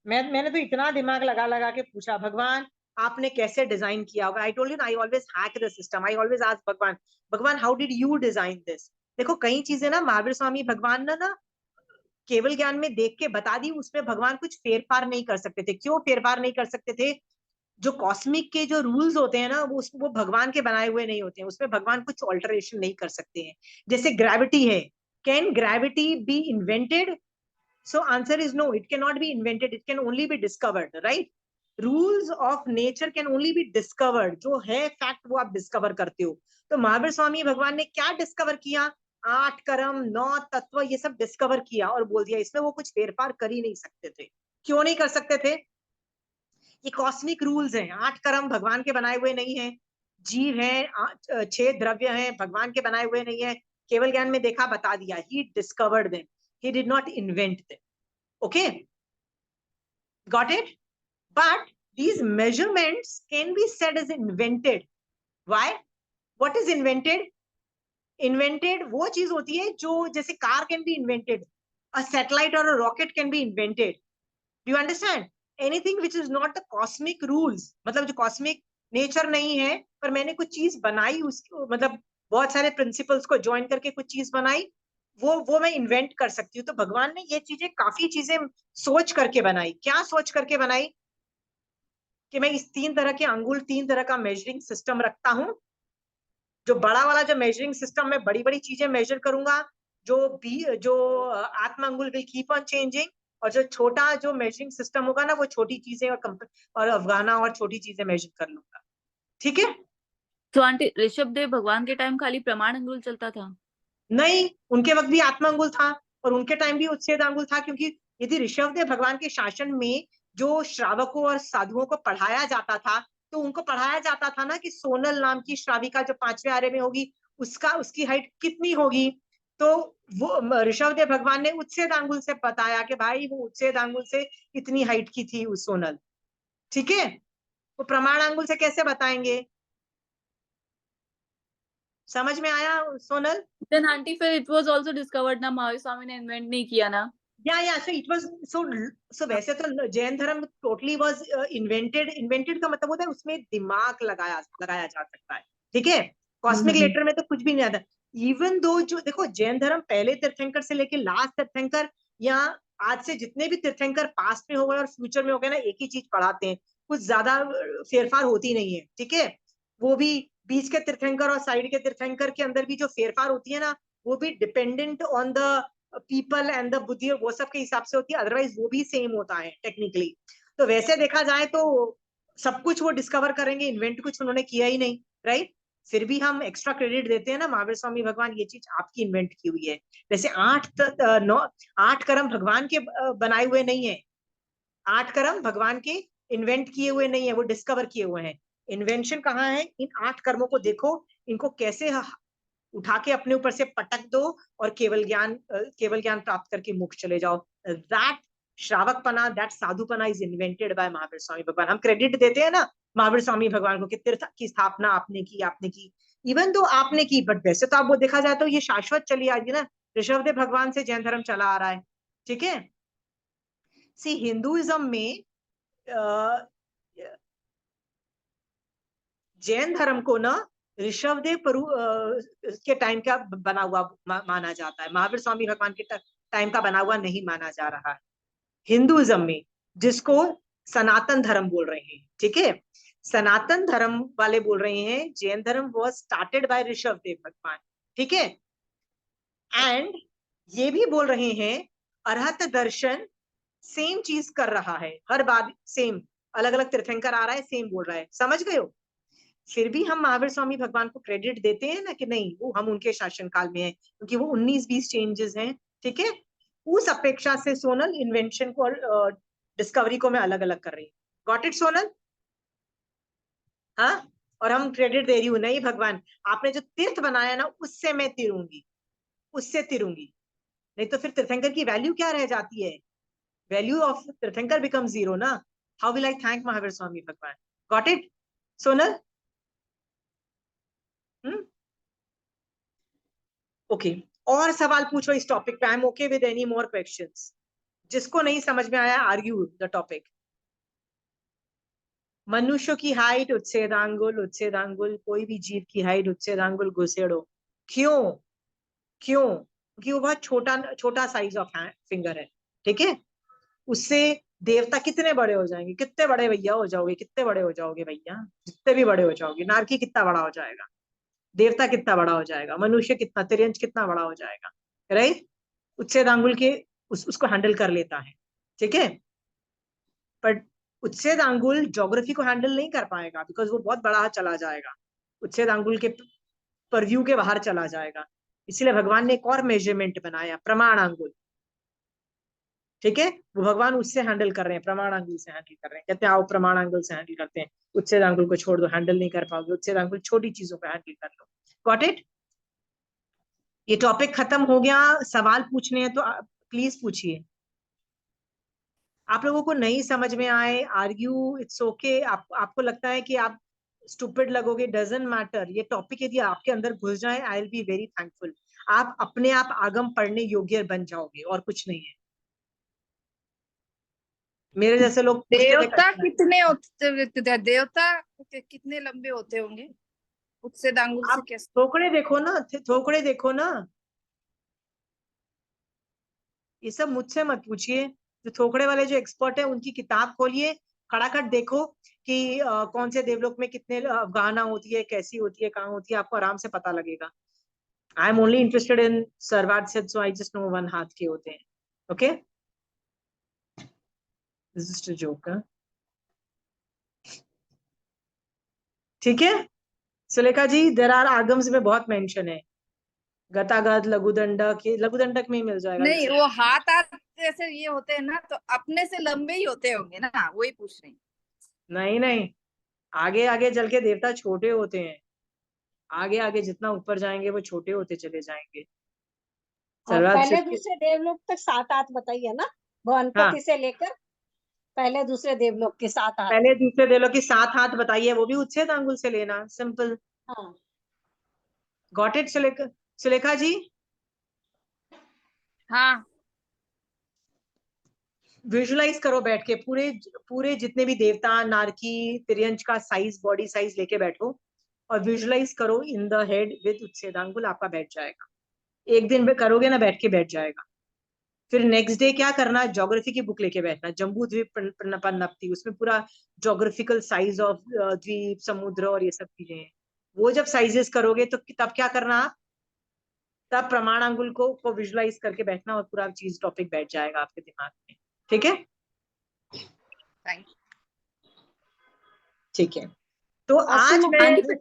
मैंने तो इतना दिमाग लगा लगा के पूछा, भगवान आपने कैसे डिजाइन किया होगा? I told you I always hack the system, I always ask भगवान, भगवान how did you design this? देखो कई चीजें ना महावीर स्वामी भगवान ने ना केवल ज्ञान में देख के बता दी, उसमें भगवान कुछ फेरफार नहीं कर सकते थे। क्यों फेरफार नहीं कर सकते थे? जो कॉस्मिक के जो रूल्स होते हैं ना, वो भगवान के बनाए हुए नहीं होते हैं, उसमें भगवान कुछ ऑल्टरेशन नहीं कर सकते हैं। जैसे ग्रेविटी है, can gravity be invented? So answer is no, it cannot be invented, it can only be discovered, right? Rules of nature can only be discovered, जो है फैक्ट वो आप डिस्कवर करते हो। तो महावीर स्वामी भगवान ने क्या डिस्कवर किया? 8 कर्म 9 तत्व, ये सब डिस्कवर किया और बोल दिया, इसमें वो कुछ फेरफार कर ही नहीं सकते थे। क्यों नहीं कर सकते थे? ये कॉस्मिक रूल्स हैं, 8 कर्म भगवान के बनाए हुए नहीं है, जीव है 6 द्रव्य हैं भगवान के बनाए हुए नहीं है। केवल ज्ञान में देखा, बता दिया, he discovered them, he did not invent them. Okay, got it? But these measurements can be said as invented. Why? What is invented? Invented वो चीज होती है जो, जैसे car can be invented, a satellite or a rocket can be invented. Do you understand? Anything which is not the cosmic rules, मतलब जो cosmic nature नहीं है, पर मैंने कुछ चीज बनाई, उसको मतलब बहुत सारे प्रिंसिपल्स को ज्वाइन करके कुछ चीज बनाई, वो मैं इन्वेंट कर सकती हूँ। तो भगवान ने ये चीजें, काफी चीजें सोच करके बनाई। क्या सोच करके बनाई? कि मैं इस 3 तरह के अंगुल, 3 तरह का मेजरिंग सिस्टम रखता हूँ। जो बड़ा वाला जो मेजरिंग सिस्टम में बड़ी बड़ी चीजें मेजर करूंगा, जो आत्मा अंगुल विल कीप ऑन चेंजिंग, और जो छोटा जो मेजरिंग सिस्टम होगा ना, वो छोटी चीजें और अफगाना और छोटी चीजें मेजर कर लूंगा। ठीक है? तो आंटी ऋषभ देव भगवान के टाइम खाली प्रमाण अंगुल चलता था? नहीं, उनके वक्त भी आत्मा अंगुल था, और उनके टाइम भी उच्छेद अंगुल था। क्योंकि यदि ऋषभदेव भगवान के शासन में जो श्रावकों और साधुओं को पढ़ाया जाता था, तो उनको पढ़ाया जाता था ना कि सोनल नाम की श्राविका जो 5वें आरे में होगी, उसकी हाइट कितनी होगी। तो वो ऋषभदेव भगवान ने उच्छेद अंगुल से बताया कि भाई वो उच्छेद अंगुल से इतनी हाइट की थी उस सोनल। ठीक है? वो प्रमाण अंगुल से कैसे बताएंगे? समझ में आया सोनल? देन आंटी फिर इट वाज आल्सो डिस्कवर्ड ना, महावीर स्वामी ने इन्वेंट नहीं किया ना? या सो इट वाज सो वैसे तो जैन धर्म टोटली वाज इन्वेंटेड का मतलब होता है उसमें दिमाग लगाया जा सकता है। ठीक है? कॉस्मिक लेटर में तो कुछ भी नहीं आता। इवन दो जो देखो, जैन धर्म पहले तीर्थंकर से लेके लास्ट तीर्थंकर, या आज से जितने भी तीर्थंकर पास्ट में हो गए और फ्यूचर में हो गए ना, एक ही चीज पढ़ाते हैं, कुछ ज्यादा फेरफार होती नहीं है। ठीक है? वो भी बीच के तीर्थंकर और साइड के तीर्थंकर के अंदर भी जो फेरफार होती है ना, वो भी dependent on the people and the बुद्धि, वो सब के हिसाब से होती है। अदरवाइज वो भी सेम होता है टेक्निकली। तो वैसे देखा जाए तो सब कुछ वो डिस्कवर करेंगे, इन्वेंट कुछ उन्होंने किया ही नहीं, राइट? फिर भी हम एक्स्ट्रा क्रेडिट देते हैं ना, महावीर स्वामी भगवान ये चीज आपकी इन्वेंट की हुई है। जैसे 8 कर्म भगवान के बनाए हुए नहीं है। 8 कर्म भगवान के इन्वेंट किए हुए नहीं है, वो डिस्कवर किए हुए हैं। इन्वेंशन कहाँ है? इन 8 कर्मों को देखो, इनको कैसे उठा के अपने ऊपर से पटक दो और केवल ज्ञान प्राप्त करके मोक्ष चले जाओ। दैट श्रावकपना, दैट साधुपना is invented by Mahavir Swami भगवान। हम क्रेडिट देते हैं ना महावीर स्वामी भगवान को कि तीर्थ की स्थापना आपने की, इवन दो आपने की, बट वैसे तो आप वो देखा जाए तो ये शाश्वत चली आ रही है ना। ऋषभदेव भगवान से जैन धर्म चला आ रहा है। ठीक है? सी हिंदुइज्म में जैन धर्म को ना ऋषभदेव के टाइम का बना हुआ माना जाता है, महावीर स्वामी भगवान के टाइम का बना हुआ नहीं माना जा रहा है हिंदुइज्म में, जिसको सनातन धर्म बोल रहे हैं। ठीक है? सनातन धर्म वाले बोल रहे हैं जैन धर्म वाज स्टार्टेड बाय ऋषभदेव भगवान। ठीक है? एंड ये भी बोल रहे हैं अरहत दर्शन सेम चीज कर रहा है, हर बार सेम, अलग अलग तीर्थंकर आ रहा है, सेम बोल रहा है। समझ गए हो? फिर भी हम महावीर स्वामी भगवान को क्रेडिट देते हैं ना कि नहीं, वो हम उनके शासन काल में है, क्योंकि वो 19-20 चेंजेस हैं। ठीक है? उस अपेक्षा से सोनल इन्वेंशन को और डिस्कवरी को मैं अलग अलग कर रही हूँ। Got it Sonal? हाँ? और हम क्रेडिट दे रही हूँ, नहीं भगवान आपने जो तीर्थ बनाया ना, उससे मैं तिरूंगी, उससे तिरूंगी। नहीं तो फिर तीर्थंकर की वैल्यू क्या रह जाती है? वैल्यू ऑफ तीर्थंकर बिकम जीरो ना। How will I thank Mahavir Swami भगवान? Got it Sonal? ओके, और सवाल पूछो इस टॉपिक पे। I am okay with any more questions. जिसको नहीं समझ में आया, आर्ग्यू द टॉपिक। मनुष्य की हाइट उच्छेदांगुल, कोई भी जीव की हाइट उच्छेदांगुल घुसेड़ो। क्यों? क्योंकि वो बहुत छोटा छोटा साइज ऑफ फिंगर है। ठीक है? उससे देवता कितने बड़े हो जाएंगे, कितने बड़े भैया हो जाओगे, कितने बड़े हो जाओगे भैया, जितने भी बड़े हो जाओगे। नारकी कितना बड़ा हो जाएगा, देवता कितना बड़ा हो जाएगा, मनुष्य कितना, तिर्यंश कितना बड़ा हो जाएगा, राइट? उच्छेद आंगुल के उसको हैंडल कर लेता है। ठीक है? पर उच्छेद आंगुल ज्योग्राफी को हैंडल नहीं कर पाएगा, बिकॉज वो बहुत बड़ा चला जाएगा, उच्छेद आंगुल के परव्यू के बाहर चला जाएगा। इसलिए भगवान ने एक और मेजरमेंट बनाया, प्रमाण आंगुल। ठीक है? वो भगवान उससे हैंडल कर रहे हैं, प्रमाण आंगुल से हैंडल कर रहे हैं। कहते हैं आओ प्रमाण आंगुल से हैंडल करते हैं, उच्छेद आंगुल को छोड़ दो, हैंडल नहीं कर पाओगे, उच्छेद आंगुल छोटी चीजों को हैंडल कर लो। Got it? ये टॉपिक खत्म हो गया। सवाल पूछने हैं तो प्लीज पूछिए। आप लोगों को नहीं समझ में आए, आर्ग्यू, इट्स ओके। आपको लगता है कि आप स्टूपिड लगोगे, डजंट मैटर। ये टॉपिक यदि आपके अंदर घुस जाए, I will be very thankful. आप अपने आप आगम पढ़ने योग्य बन जाओगे, और कुछ नहीं है। मेरे जैसे लोग देवता कितने होते, देवता कितने लंबे होते होंगे? उच्छेद आंगुल से आप कैसे? थोकड़े देखो ना, थोकड़े देखो ना, ये सब मुझसे मत पूछिए, जो थोकड़े वाले जो एक्सपर्ट है उनकी किताब खोलिए, खड़ाखट देखो कि कौन से देवलोक में कितने अवगाहना होती है, कैसी होती है, कहाँ होती है, आपको आराम से पता लगेगा। I am only interested in Sarvarth Siddh, so I just know one हाथ के होते हैं। Okay, this is a joke. ठीक है सुलेखा जी, देर आर आगम्स में बहुत मेंशन है, गतागत, लघुदंडक, ये लघुदंडक में ही मिल जाएगा। नहीं, वो हाथ जैसे ये होते हैं ना, तो अपने से लंबे ही होते होंगे ना, वही पूछ रही हूँ। नहीं नहीं, आगे आगे चल के देवता छोटे होते हैं, आगे आगे जितना ऊपर जाएंगे वो छोटे होते चले जाएंगे। और सर्वार्थ पहले सिद्ध के, दूसरे देवलोक तक 7 हाथ बताइए ना, हाँ, भवनपति से लेकर पहले दूसरे देवलोक के 7 हाथ। पहले दूसरे देवलोक की 7 हाथ बताइए, वो भी उच्छेद अंगुल से लेना, सिंपल। हाँ गॉट इट सुलेखा, सुलेखा जी? हाँ, विजुलाइज करो बैठ के, पूरे पूरे जितने भी देवता, नारकी, तिर्यंच का साइज, बॉडी साइज लेके बैठो और विजुलाइज करो इन द हेड विद उच्छेदांगुल, आपका बैठ जाएगा। एक दिन में करोगे ना, बैठ के बैठ जाएगा। फिर नेक्स्ट डे क्या करना, ज्योग्राफी की बुक लेके बैठना, जम्बू द्वीप पन्नप्ति, उसमें पूरा ज्योग्राफिकल साइज ऑफ द्वीप, समुद्र और ये सब चीजें हैं। वो जब साइजेस करोगे तो तब क्या करना, तब प्रमाणांगुल को विजुलाइज करके बैठना और पूरा चीज टॉपिक बैठ जाएगा आपके दिमाग में। ठीक है, थैंक यू। ठीक है। तो आज अस्सी मैं, आंटी,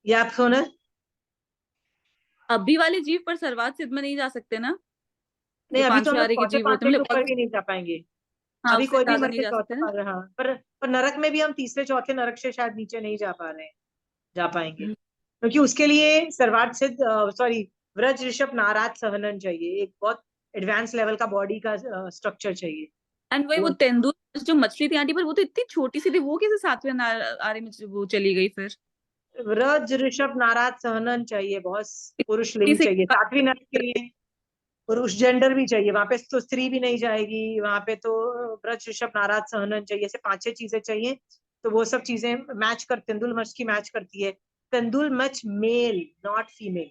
या आप सुनो, अभी वाले जीव पर सर्वात सिद्ध में नहीं जा सकते ना, नहीं जो अभी तो हम पांचवें लोग आरे के चौथे जीव होते हैं, पांचवे के मतलब ऊपर भी नहीं जा पाएंगे। हाँ अभी उससे कोई भी ज्यादा मर नहीं के जा चौथे सकते ना। पर, हाँ, पर नरक में भी हम तीसरे चौथे नरक से शायद नीचे नहीं जा पा रहे हैं, जा पाएंगे, क्योंकि उसके लिए सर्वार्थ सिद्ध, सॉरी, व्रज ऋषभ नाराज सहनन चाहिए, एक बहुत एडवांस लेवल का बॉडी का स्ट्रक्चर चाहिए। एंड वही वो वो तेंदुआ जो मछली थी आंटी, पर वो तो इतनी छोटी सी थी, वो कैसे 7वें आरे में वो चली गई फिर? व्रज ऋषभ नाराज सहनन चाहिए, बहुत पुरुष इतनी लिंग सी चाहिए 7वीं नरक के लिए, पुरुष जेंडर भी चाहिए वहां पे, तो स्त्री भी नहीं जाएगी वहां पे, तो व्रज ऋषभ नाराज सहनन चाहिए, ऐसे 5-6 चीजें चाहिए। तो वो सब चीजें मैच कर, तेंदुल मच की मैच करती है। तेंदुल much male, not female,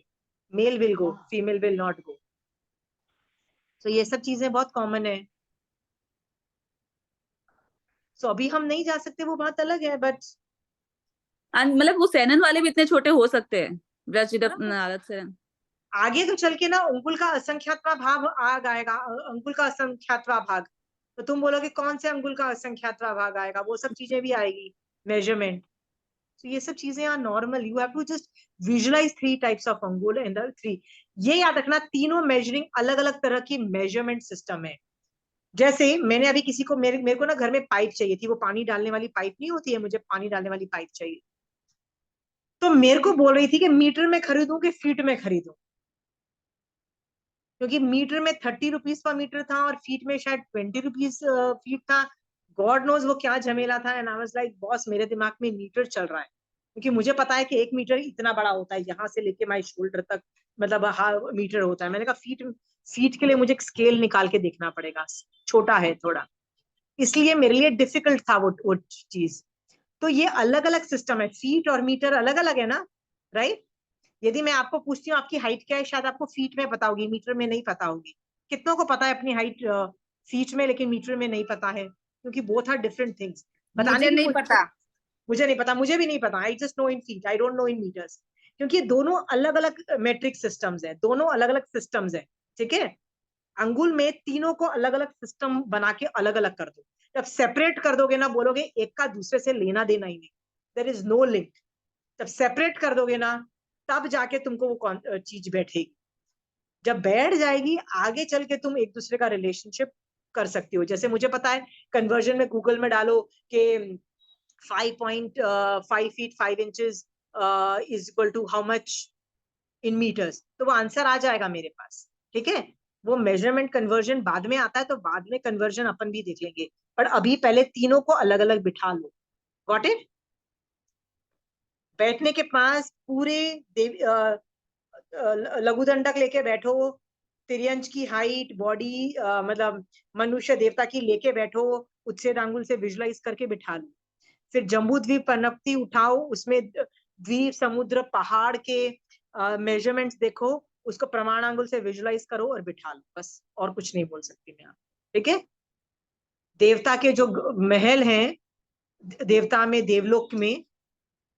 male will go, female will not go. तो ये सब चीजें बहुत कॉमन है। सो अभी हम नहीं जा सकते, वो बात अलग है, बट मतलब वो सेनन वाले भी इतने छोटे हो सकते हैं, ब्रज नारद सेनन। आगे तो चल के ना अंकुल का असंख्यात्वा भाग आ आएगा, अंकुल का असंख्यात्वा भाग, तो तुम बोलोगे कौन से अंकुल का असंख्यात्वा भाग आएगा, वो सब चीजें भी आएगी, मेजरमेंट। तो ये सब चीजें are normal, you have to just visualise 3 types of अंगुल एंड द 3, ये याद रखना, तीनों मेजरिंग अलग अलग तरह की मेजरमेंट सिस्टम है। जैसे मैंने अभी किसी को, मेरे को ना घर में पाइप चाहिए थी, वो पानी डालने वाली पाइप नहीं होती है, मुझे पानी डालने वाली पाइप चाहिए, तो मेरे को बोल रही थी कि मीटर में खरीदूं कि फीट में खरीदूं, क्योंकि मीटर में 30 रुपीज पर मीटर था और फीट में शायद 20 रुपीज फीट था। गॉड नोज वो क्या झमेला था, and I was like boss, मेरे दिमाग में मीटर चल रहा है, क्योंकि मुझे पता है कि 1 मीटर इतना बड़ा होता है, यहाँ से लेके माई शोल्डर तक, मतलब मीटर होता है। मैंने कहा फीट, फीट के लिए मुझे एक स्केल निकाल के देखना पड़ेगा, छोटा है थोड़ा, इसलिए मेरे लिए डिफिकल्ट था वो चीज। तो ये अलग अलग सिस्टम है, फीट और मीटर अलग अलग है ना, राइट? यदि मैं आपको पूछती हूँ आपकी हाइट क्या है, शायद आपको फीट में पता होगी, मीटर में नहीं पता होगी। कितनों को पता है अपनी हाइट फीट में, लेकिन मीटर में नहीं पता है, क्योंकि बोथ आर डिफरेंट थिंग्स। बताने मुझे की नहीं कोशिश, पता। मुझे नहीं पता, मुझे भी नहीं पता, I just know in feet, I don't know in metres, क्योंकि दोनों अलग अलग मेट्रिक सिस्टम्स है, दोनों अलग अलग सिस्टम्स है। ठीक है, अंगुल में तीनों को अलग अलग सिस्टम बना के अलग अलग कर दो, जब सेपरेट कर दोगे ना, बोलोगे एक का दूसरे से लेना देना ही नहीं, देयर इज नो लिंक। जब सेपरेट कर दोगे ना, तब जाके तुमको वो चीज बैठेगी, जब बैठ जाएगी आगे चल के तुम एक दूसरे का रिलेशनशिप कर सकती हो। जैसे मुझे पता है कन्वर्जन में गूगल में डालो कि 5.5 feet 5 inches is equal to how much in metres, तो वो आंसर आ जाएगा मेरे पास। ठीक है, वो मेजरमेंट कन्वर्जन बाद में आता है, तो बाद में कन्वर्जन अपन भी देख लेंगे, पर अभी पहले तीनों को अलग अलग बिठा लो। Got it? बैठने के पास पूरे लघुदंडक लेके बैठो, तिर्यंच की हाइट, बॉडी, मतलब मनुष्य देवता की लेके बैठो, उच्छेद आंगुल से विजुलाइज करके बिठा लो। फिर जम्बू द्वीप पनप्ति उठाओ, उसमें द्वीप, समुद्र, पहाड़ के मेजरमेंट्स देखो, उसको प्रमाण आंगुल से विजुलाइज करो और बिठा लो, बस और कुछ नहीं बोल सकती मैं आप, ठीक है। देवता के जो महल हैं, देवता में, देवलोक में,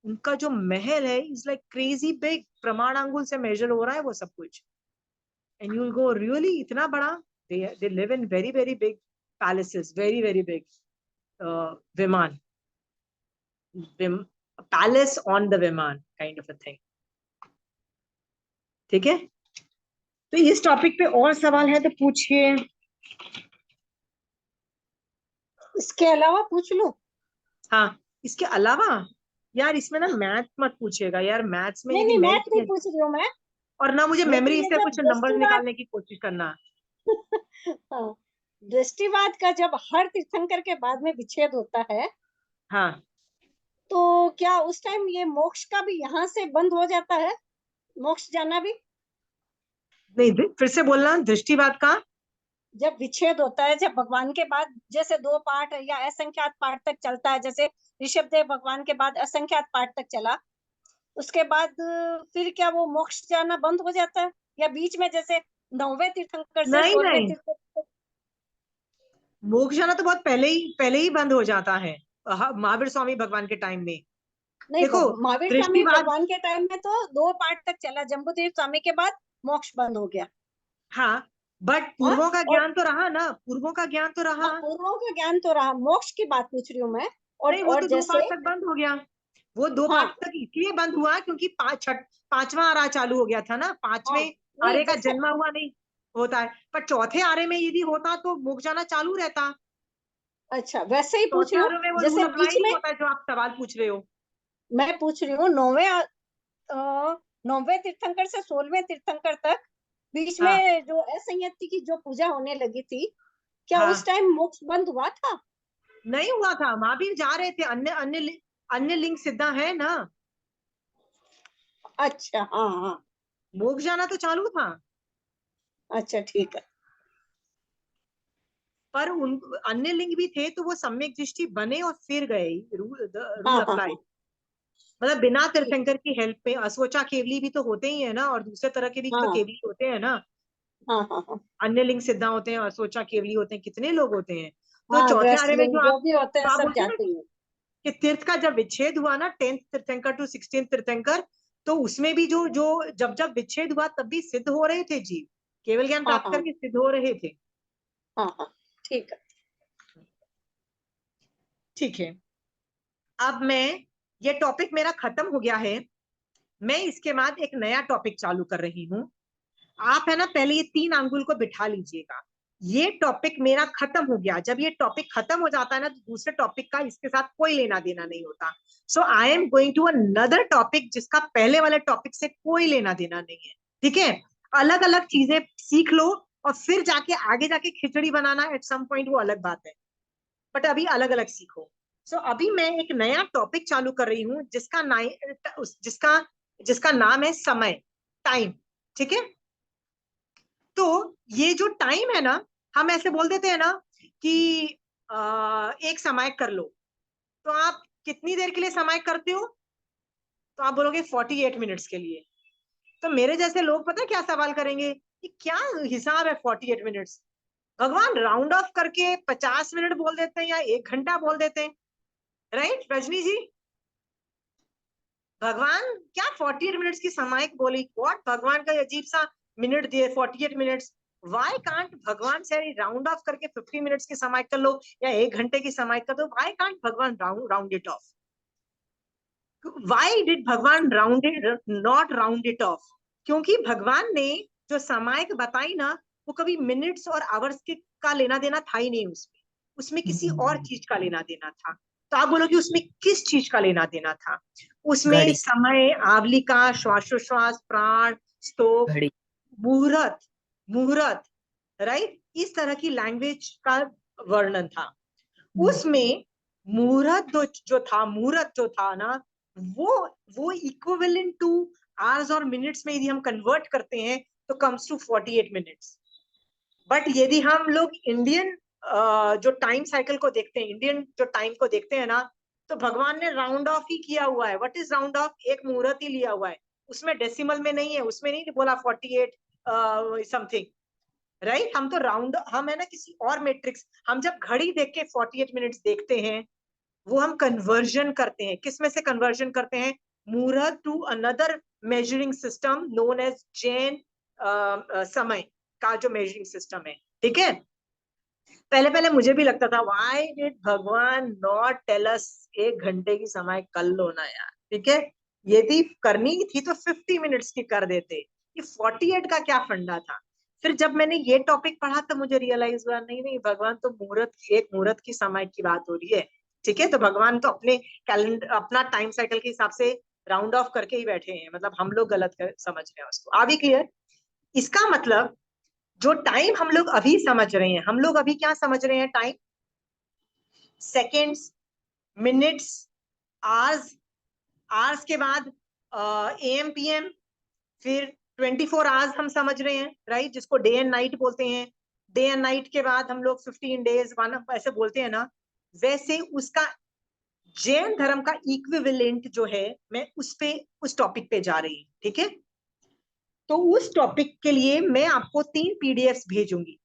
उनका जो महल है इज लाइक क्रेजी बिग, प्रमाण आंगुल से मेजर हो रहा है वो सब कुछ। And you will go really इतना बड़ा, they live in very very big palaces, very very big viman, palace on the viman kind of a thing, ठीक है। तो इस टॉपिक पे और सवाल है तो पूछिए। इसके अलावा पूछ लो। हाँ, इसके अलावा यार इसमें ना मैथ मत पूछिएगा यार, मैथ्स में नहीं यदि नहीं, मैं मैथ नहीं पूछ रही हूँ मैं। और ना मुझे लेकिन मेमोरी ये से जब कुछ नंबर्स दृष्टिवाद निकालने की कोशिश करना। हाँ, दृष्टिवाद का जब हर तीर्थंकर के बाद में विच्छेद होता है, हाँ, तो क्या उस टाइम ये मोक्ष का भी यहाँ से बंद हो जाता है, मोक्ष जाना भी? नहीं फिर से बोलना, दृष्टिवाद का जब विच्छेद होता है, जब भगवान के बाद जैसे 2 पार्ट या असंख्यात पार्ट तक चलता है, जैसे ऋषभदेव भगवान के बाद असंख्यात पार्ट तक चला, उसके बाद फिर क्या वो मोक्ष जाना बंद हो जाता है, या बीच में जैसे 9वें तीर्थंकर से नहीं 16वें नहीं, तीर्थंकर? मोक्ष जाना तो बहुत पहले ही बंद हो जाता है महावीर स्वामी भगवान के टाइम में। नहीं, देखो महावीर स्वामी दृष्टिवाद, भगवान के टाइम में तो 2 पार्ट तक चला, जम्बूदेव स्वामी के बाद मोक्ष बंद हो गया। हाँ बट हाँ, पूर्वों का और ज्ञान तो रहा ना, पूर्वों का ज्ञान तो रहा। पूर्वों का ज्ञान तो रहा, मोक्ष की बात पूछ रही हूँ मैं। नहीं वो और तो 2 जैसे पार्ट तक बंद हो गया, वो 2 हाँ पार्ट तक इसलिए बंद हुआ क्योंकि 5वां आरा चालू हो गया था ना, हाँ, 5वें नहीं आरे का जैसे जन्म हुआ नहीं होता है, पर चौथे आरे में यदि होता तो मोक्ष जाना चालू रहता। अच्छा, वैसे ही पूछ चौथे रही हूँ, आरे में वो जैसे रूल अप्लाई बीच नहीं में होता है जो आप सवाल पूछ रहे हो। मैं पूछ रही हूँ 9वें तीर्थंकर से 16वें तीर्थंकर तक बीच हाँ में जो असंयति की जो पूजा होने लगी थी, क्या हाँ, उस टाइम मोक्ष बंद हुआ था? नहीं हुआ था, महावीर जा रहे थे, अन्य लिंग सिद्धा है ना, अच्छा, हाँ हाँ, मोक्ष जाना तो चालू था। अच्छा ठीक है। पर उन अन्य लिंग भी थे तो वो सम्यक दृष्टि बने और फिर गए, रूल हाँ हाँ अप्लाई, हाँ, मतलब बिना ठीक, तीर्थंकर की हेल्प पे। असोचा केवली भी तो होते ही है ना, और दूसरे तरह के भी तो हाँ केवली होते हैं ना, हाँ हाँ हाँ अन्य लिंग सिद्धा होते हैं, असोचा केवली होते हैं, कितने लोग होते हैं। तो हाँ, चौथे आरे में गृहस्थ जो भी होते हैं जो आप सब बोलते हैं ना जाते ही हैं। कि तीर्थ का जब विच्छेद हुआ ना, 10th तीर्थंकर टू 16th तीर्थंकर, तो उसमें भी जो जो जब जब विच्छेद हुआ तब भी सिद्ध हो रहे थे जीव, केवल ज्ञान हाँ प्राप्त हाँ करके सिद्ध हो रहे थे। हाँ हाँ, ठीक है। ठीक है, अब मैं, ये टॉपिक मेरा खत्म हो गया है, मैं इसके बाद एक नया टॉपिक चालू कर रही हूँ। आप है ना पहले ये 3 अंगुल को बिठा लीजिएगा, ये टॉपिक मेरा खत्म हो गया। जब ये टॉपिक खत्म हो जाता है ना तो दूसरे टॉपिक का इसके साथ कोई लेना देना नहीं होता। So I am going to another topic जिसका पहले वाले टॉपिक से कोई लेना देना नहीं है, ठीक है। अलग अलग चीजें सीख लो और फिर जाके आगे जाके खिचड़ी बनाना एट सम पॉइंट वो अलग बात है, बट अभी अलग अलग सीखो। सो अभी मैं एक नया टॉपिक चालू कर रही हूँ जिसका जिसका नाम है समय, टाइम, ठीक है। तो ये जो टाइम है ना, हम ऐसे बोल देते हैं ना कि एक समायक कर लो, तो आप कितनी देर के लिए समायक करते हो, तो आप बोलोगे 48 मिनट्स के लिए। तो मेरे जैसे लोग पता है क्या सवाल करेंगे कि क्या हिसाब है 48 मिनट्स, भगवान राउंड ऑफ करके 50 मिनट बोल देते हैं या 1 घंटा बोल देते हैं, राइट रजनी जी? भगवान क्या 48 मिनट्स की समायक बोली, व्हाट, भगवान का अजीब सा मिनट दिए 48 मिनट्स। वाई कांट भगवान से राउंड ऑफ करके 50 मिनट्स की समायक कर लो या 1 घंटे की समायक कर दो, वाई कांट भगवान round it of? Why did भगवान नॉट राउंड इट ऑफ? क्योंकि भगवान ने जो समायक बताई ना, वो कभी मिनट्स और आवर्स के का लेना देना था ही नहीं, उसमें उसमें किसी और चीज का लेना देना था। तो आप बोलोगे उसमें किस चीज का लेना देना था? उसमें घड़ी समय, आवलिका, श्वासोश्वास, प्राण, स्तोक, घड़ी मुहूर्त, मुहूर्त, राइट, इस तरह की लैंग्वेज का वर्णन था उसमें। मुहूर्त जो था ना, वो इक्विवेलेंट टू आवर्स और मिनट्स में यदि हम कन्वर्ट करते हैं तो कम्स टू 48 मिनट्स। बट यदि हम लोग इंडियन जो टाइम साइकिल को देखते हैं, इंडियन जो टाइम को देखते हैं ना, तो भगवान ने राउंड ऑफ ही किया हुआ है। What is round of? एक मुहूर्त ही लिया हुआ है, उसमें डेसिमल में नहीं है, उसमें नहीं बोला 48 समथिंग, राइट। हम तो राउंड, हम है ना किसी और मैट्रिक्स, हम जब घड़ी देख के 48 मिनट्स देखते हैं, वो हम कन्वर्जन करते हैं। किस में से कन्वर्जन करते हैं? मुहूर्त to another measuring system known as Jain समय का जो मेजरिंग सिस्टम है, ठीक है। पहले पहले मुझे भी लगता था व्हाई डिड भगवान नॉट टेल अस 1 घंटे की समय कर लो ना यार, ठीक है। यदि करनी थी तो 50 मिनट्स की कर देते, ये 48 का क्या फंडा था। फिर जब मैंने ये टॉपिक पढ़ा तो मुझे रियलाइज हुआ नहीं नहीं, भगवान तो मुहूर्त, एक मुहूर्त की समय की बात हो रही है, ठीक है। तो भगवान तो अपने कैलेंडर, अपना टाइम साइकिल के हिसाब से राउंड ऑफ करके ही बैठे हैं, मतलब हम लोग गलत समझ रहे हैं उसको। आ भी क्लियर? इसका मतलब जो टाइम हम लोग अभी समझ रहे हैं, हम लोग अभी क्या समझ रहे हैं? Time, seconds, minutes, hours, hours के बाद एम पीएम, फिर 24 आवर्स हम समझ रहे हैं, राइट, जिसको डे एंड नाइट बोलते हैं। डे एंड नाइट के बाद हम लोग 15 डेज, वन ऐसे बोलते हैं ना। वैसे उसका जैन धर्म का इक्विवेलेंट जो है, मैं उस टॉपिक पे जा रही हूँ, ठीक है। तो उस टॉपिक के लिए मैं आपको 3 पीडीएफ भेजूंगी।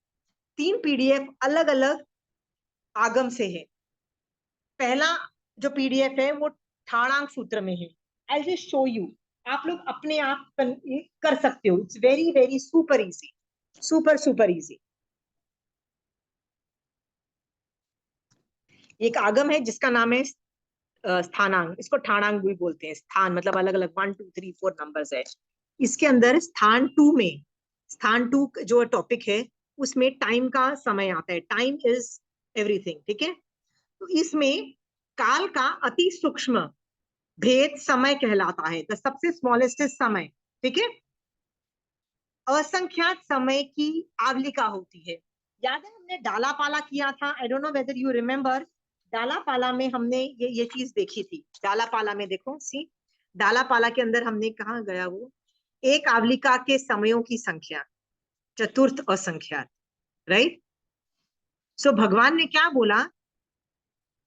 3 पीडीएफ अलग अलग आगम से है। पहला जो पीडीएफ है वो ठाणांग सूत्र में है। आई जस्ट शो यू, आप लोग अपने आप कर सकते हो। It's very very super easy, super super easy. एक आगम है जिसका नाम है स्थानांग, इसको ठाणांग भी बोलते हैं। स्थान मतलब अलग अलग 1 2 3 4 नंबर्स है। इसके अंदर स्थान 2 में, स्थान 2 जो टॉपिक है उसमें टाइम का समय आता है। टाइम इज एवरीथिंग, ठीक है। तो इसमें काल का अति सूक्ष्म भेद समय कहलाता है, द सबसे स्मॉलेस्ट समय, ठीक है। असंख्यात समय की आवलिका होती है। याद है हमने डाला पाला किया था, आई don't know whether you remember. डाला पाला में हमने ये चीज देखी थी। डाला पाला में देखो, सी, डाला पाला के अंदर हमने कहा गया वो एक आवलिका के समयों की संख्या, चतुर्थ असंख्यात, राइट। सो भगवान ने क्या बोला?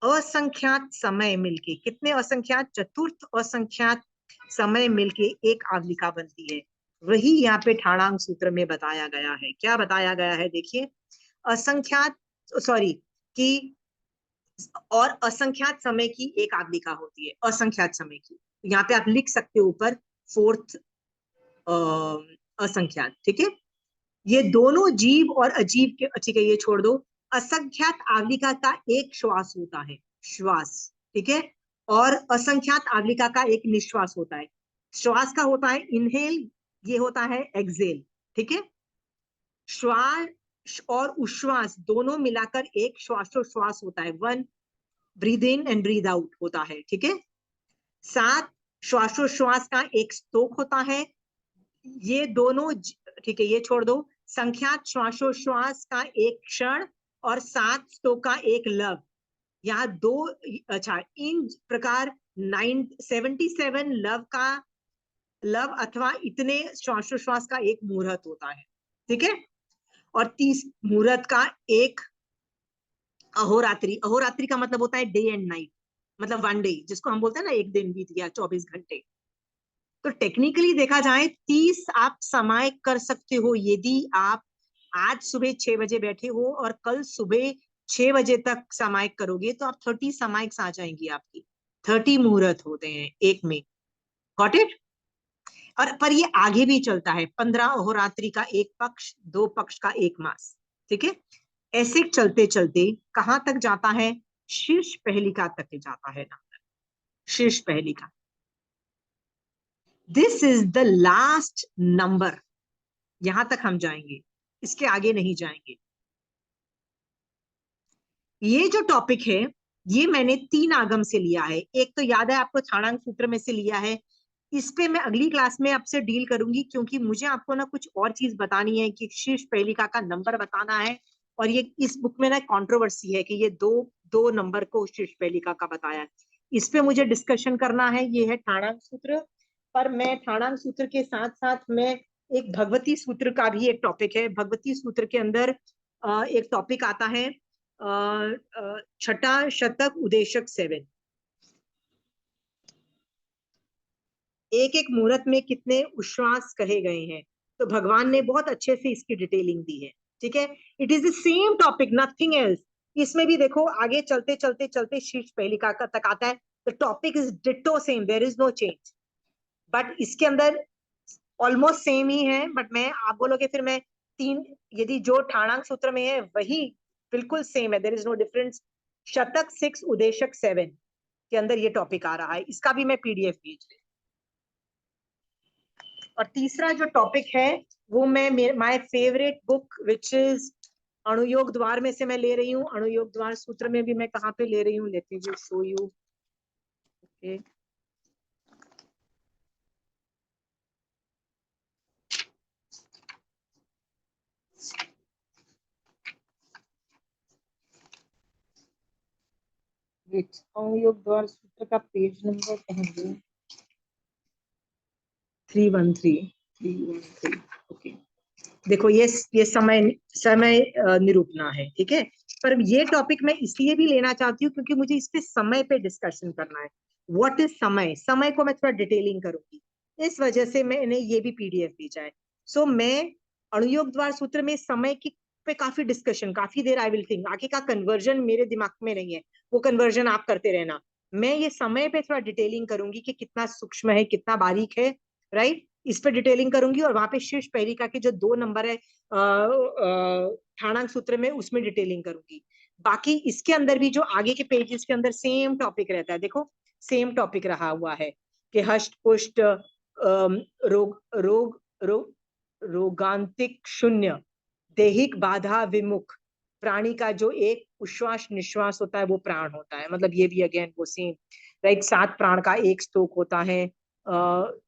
असंख्यात समय मिलके, कितने असंख्यात? चतुर्थ असंख्यात समय मिलके एक आवलिका बनती है। वही यहाँ पे ठाणांग सूत्र में बताया गया है। क्या बताया गया है? देखिए, असंख्यात, सॉरी, कि और असंख्यात समय की एक आवलिका होती है, असंख्यात समय की। यहाँ पे आप लिख सकते हो ऊपर 4th असंख्यात, ठीक है। ये दोनों जीव और अजीव के, ठीक है ये छोड़ दो। असंख्यात आवलिका का एक श्वास होता है, श्वास, ठीक है। और असंख्यात आवलिका का एक निश्वास होता है। श्वास का होता है इनहेल, ये होता है एक्सेल, ठीक है। श्वास और उश्वास दोनों मिलाकर एक श्वासोश्वास होता है, 1 breathe in and breathe out होता है, ठीक है। 7 श्वासोश्वास का एक स्तोक होता है। ये दोनों, ठीक है ये छोड़ दो। संख्यात श्वासोश्वास का एक क्षण और 7 स्तोक का एक लव, यहाँ 2, अच्छा, इन प्रकार 77 लव अथवा इतने श्वासोश्वास का एक मुहूर्त होता है, ठीक है। और 30 मुहूर्त का एक अहोरात्रि। अहोरात्रि का मतलब होता है डे एंड नाइट, मतलब 1 डे, जिसको हम बोलते हैं ना एक दिन बीत गया, 24 घंटे। तो टेक्निकली देखा जाए 30 आप समय कर सकते हो यदि आप आज सुबह 6 बजे बैठे हो और कल सुबह 6 बजे तक सामायिक करोगे तो आप 30 सामायिक आ जाएंगी आपकी। 30 मुहूर्त होते हैं एक में, गॉट इट। और पर ये आगे भी चलता है, 15 अहोरात्रि का एक पक्ष, 2 पक्ष का एक मास, ठीक है। ऐसे चलते चलते कहां तक जाता है? शीर्ष पहलिका तक जाता है नंबर, शीर्ष पहलिका। This is the last number, यहां तक हम जाएंगे, इसके आगे नहीं जाएंगे। ये जो टॉपिक है ये मैंने 3 आगम से लिया है। एक तो याद है आपको ठाणांग सूत्र में से लिया है। इस पे मैं अगली क्लास में आपसे डील करूंगी, क्योंकि मुझे आपको ना कुछ और चीज बतानी है कि शीर्ष पहलिका का नंबर बताना है। और ये इस बुक में ना कंट्रोवर्सी है कि ये दो नंबर को शीर्ष पहलिका का बताया है। इस पे मुझे डिस्कशन करना है। ये है ठाणांग सूत्र, पर मैं ठाणांग सूत्र के साथ साथ मैं एक भगवती सूत्र का भी एक टॉपिक है। भगवती सूत्र के अंदर एक टॉपिक आता है छठा शतक उदेशक 7। एक एक मुहूर्त में कितने उच्छ्वास कहे गए हैं, तो भगवान ने बहुत अच्छे से इसकी डिटेलिंग दी है, ठीक है। It is the same topic, nothing else. इसमें भी देखो आगे चलते चलते चलते शीर्ष पहलिका का तक आता है, the topic is ditto same, there is no change, but इसके अंदर ऑलमोस्ट सेम ही है। बट मैं, आप बोलोगे फिर मैं तीन, यदि जो ठाणांक सूत्र में है वही बिल्कुल सेम है, देयर इज नो डिफरेंस। शतक 6 उदेशक 7 के अंदर ये टॉपिक आ रहा है, इसका भी मैं पीडीएफ भेज रही। और तीसरा जो टॉपिक है वो मैं my favourite book which is Anuyog Dwar में से मैं ले रही हूँ। अणुयोग द्वार सूत्र में भी मैं कहाँ पे ले रही हूँ, let me just show you. Okay, Anuyog Dwar Sutra का पेज नंबर कहाँ है? 313। ओके, देखो ये समय निरूपणा है, ठीक है। पर ये टॉपिक मैं इसलिए भी लेना चाहती हूँ क्योंकि मुझे इस पे समय पे डिस्कशन करना है। व्हाट इज समय, समय को मैं थोड़ा डिटेलिंग करूंगी, इस वजह से मैंने ये भी पीडीएफ भेजा है। सो मैं अणुयोग द्वार सूत्र में समय की पे काफी डिस्कशन, काफी देर आई विल थिंक, आगे का कन्वर्जन मेरे दिमाग में नहीं है, वो कन्वर्जन आप करते रहना। मैं ये समय पे थोड़ा डिटेलिंग करूंगी कि कितना सूक्ष्म है, कितना बारीक है, राइट, इस पे डिटेलिंग करूंगी। और वहां पे शीर्ष पहलिका के जो 2 नंबर है ठाणांक सूत्र में, उसमें डिटेलिंग करूंगी। बाकी इसके अंदर भी जो आगे के पेजेस के अंदर सेम टॉपिक रहता है, देखो सेम टॉपिक रहा हुआ है कि हष्ट पुष्ट रोग रोग रोग रोगांतिक शून्य, दैहिक बाधा विमुख, प्राणी का जो एक उच्छ्वास निश्वास होता है वो प्राण होता है, मतलब ये भी अगेन वो सेम, राइट। 7 प्राण का एक स्तोक होता है,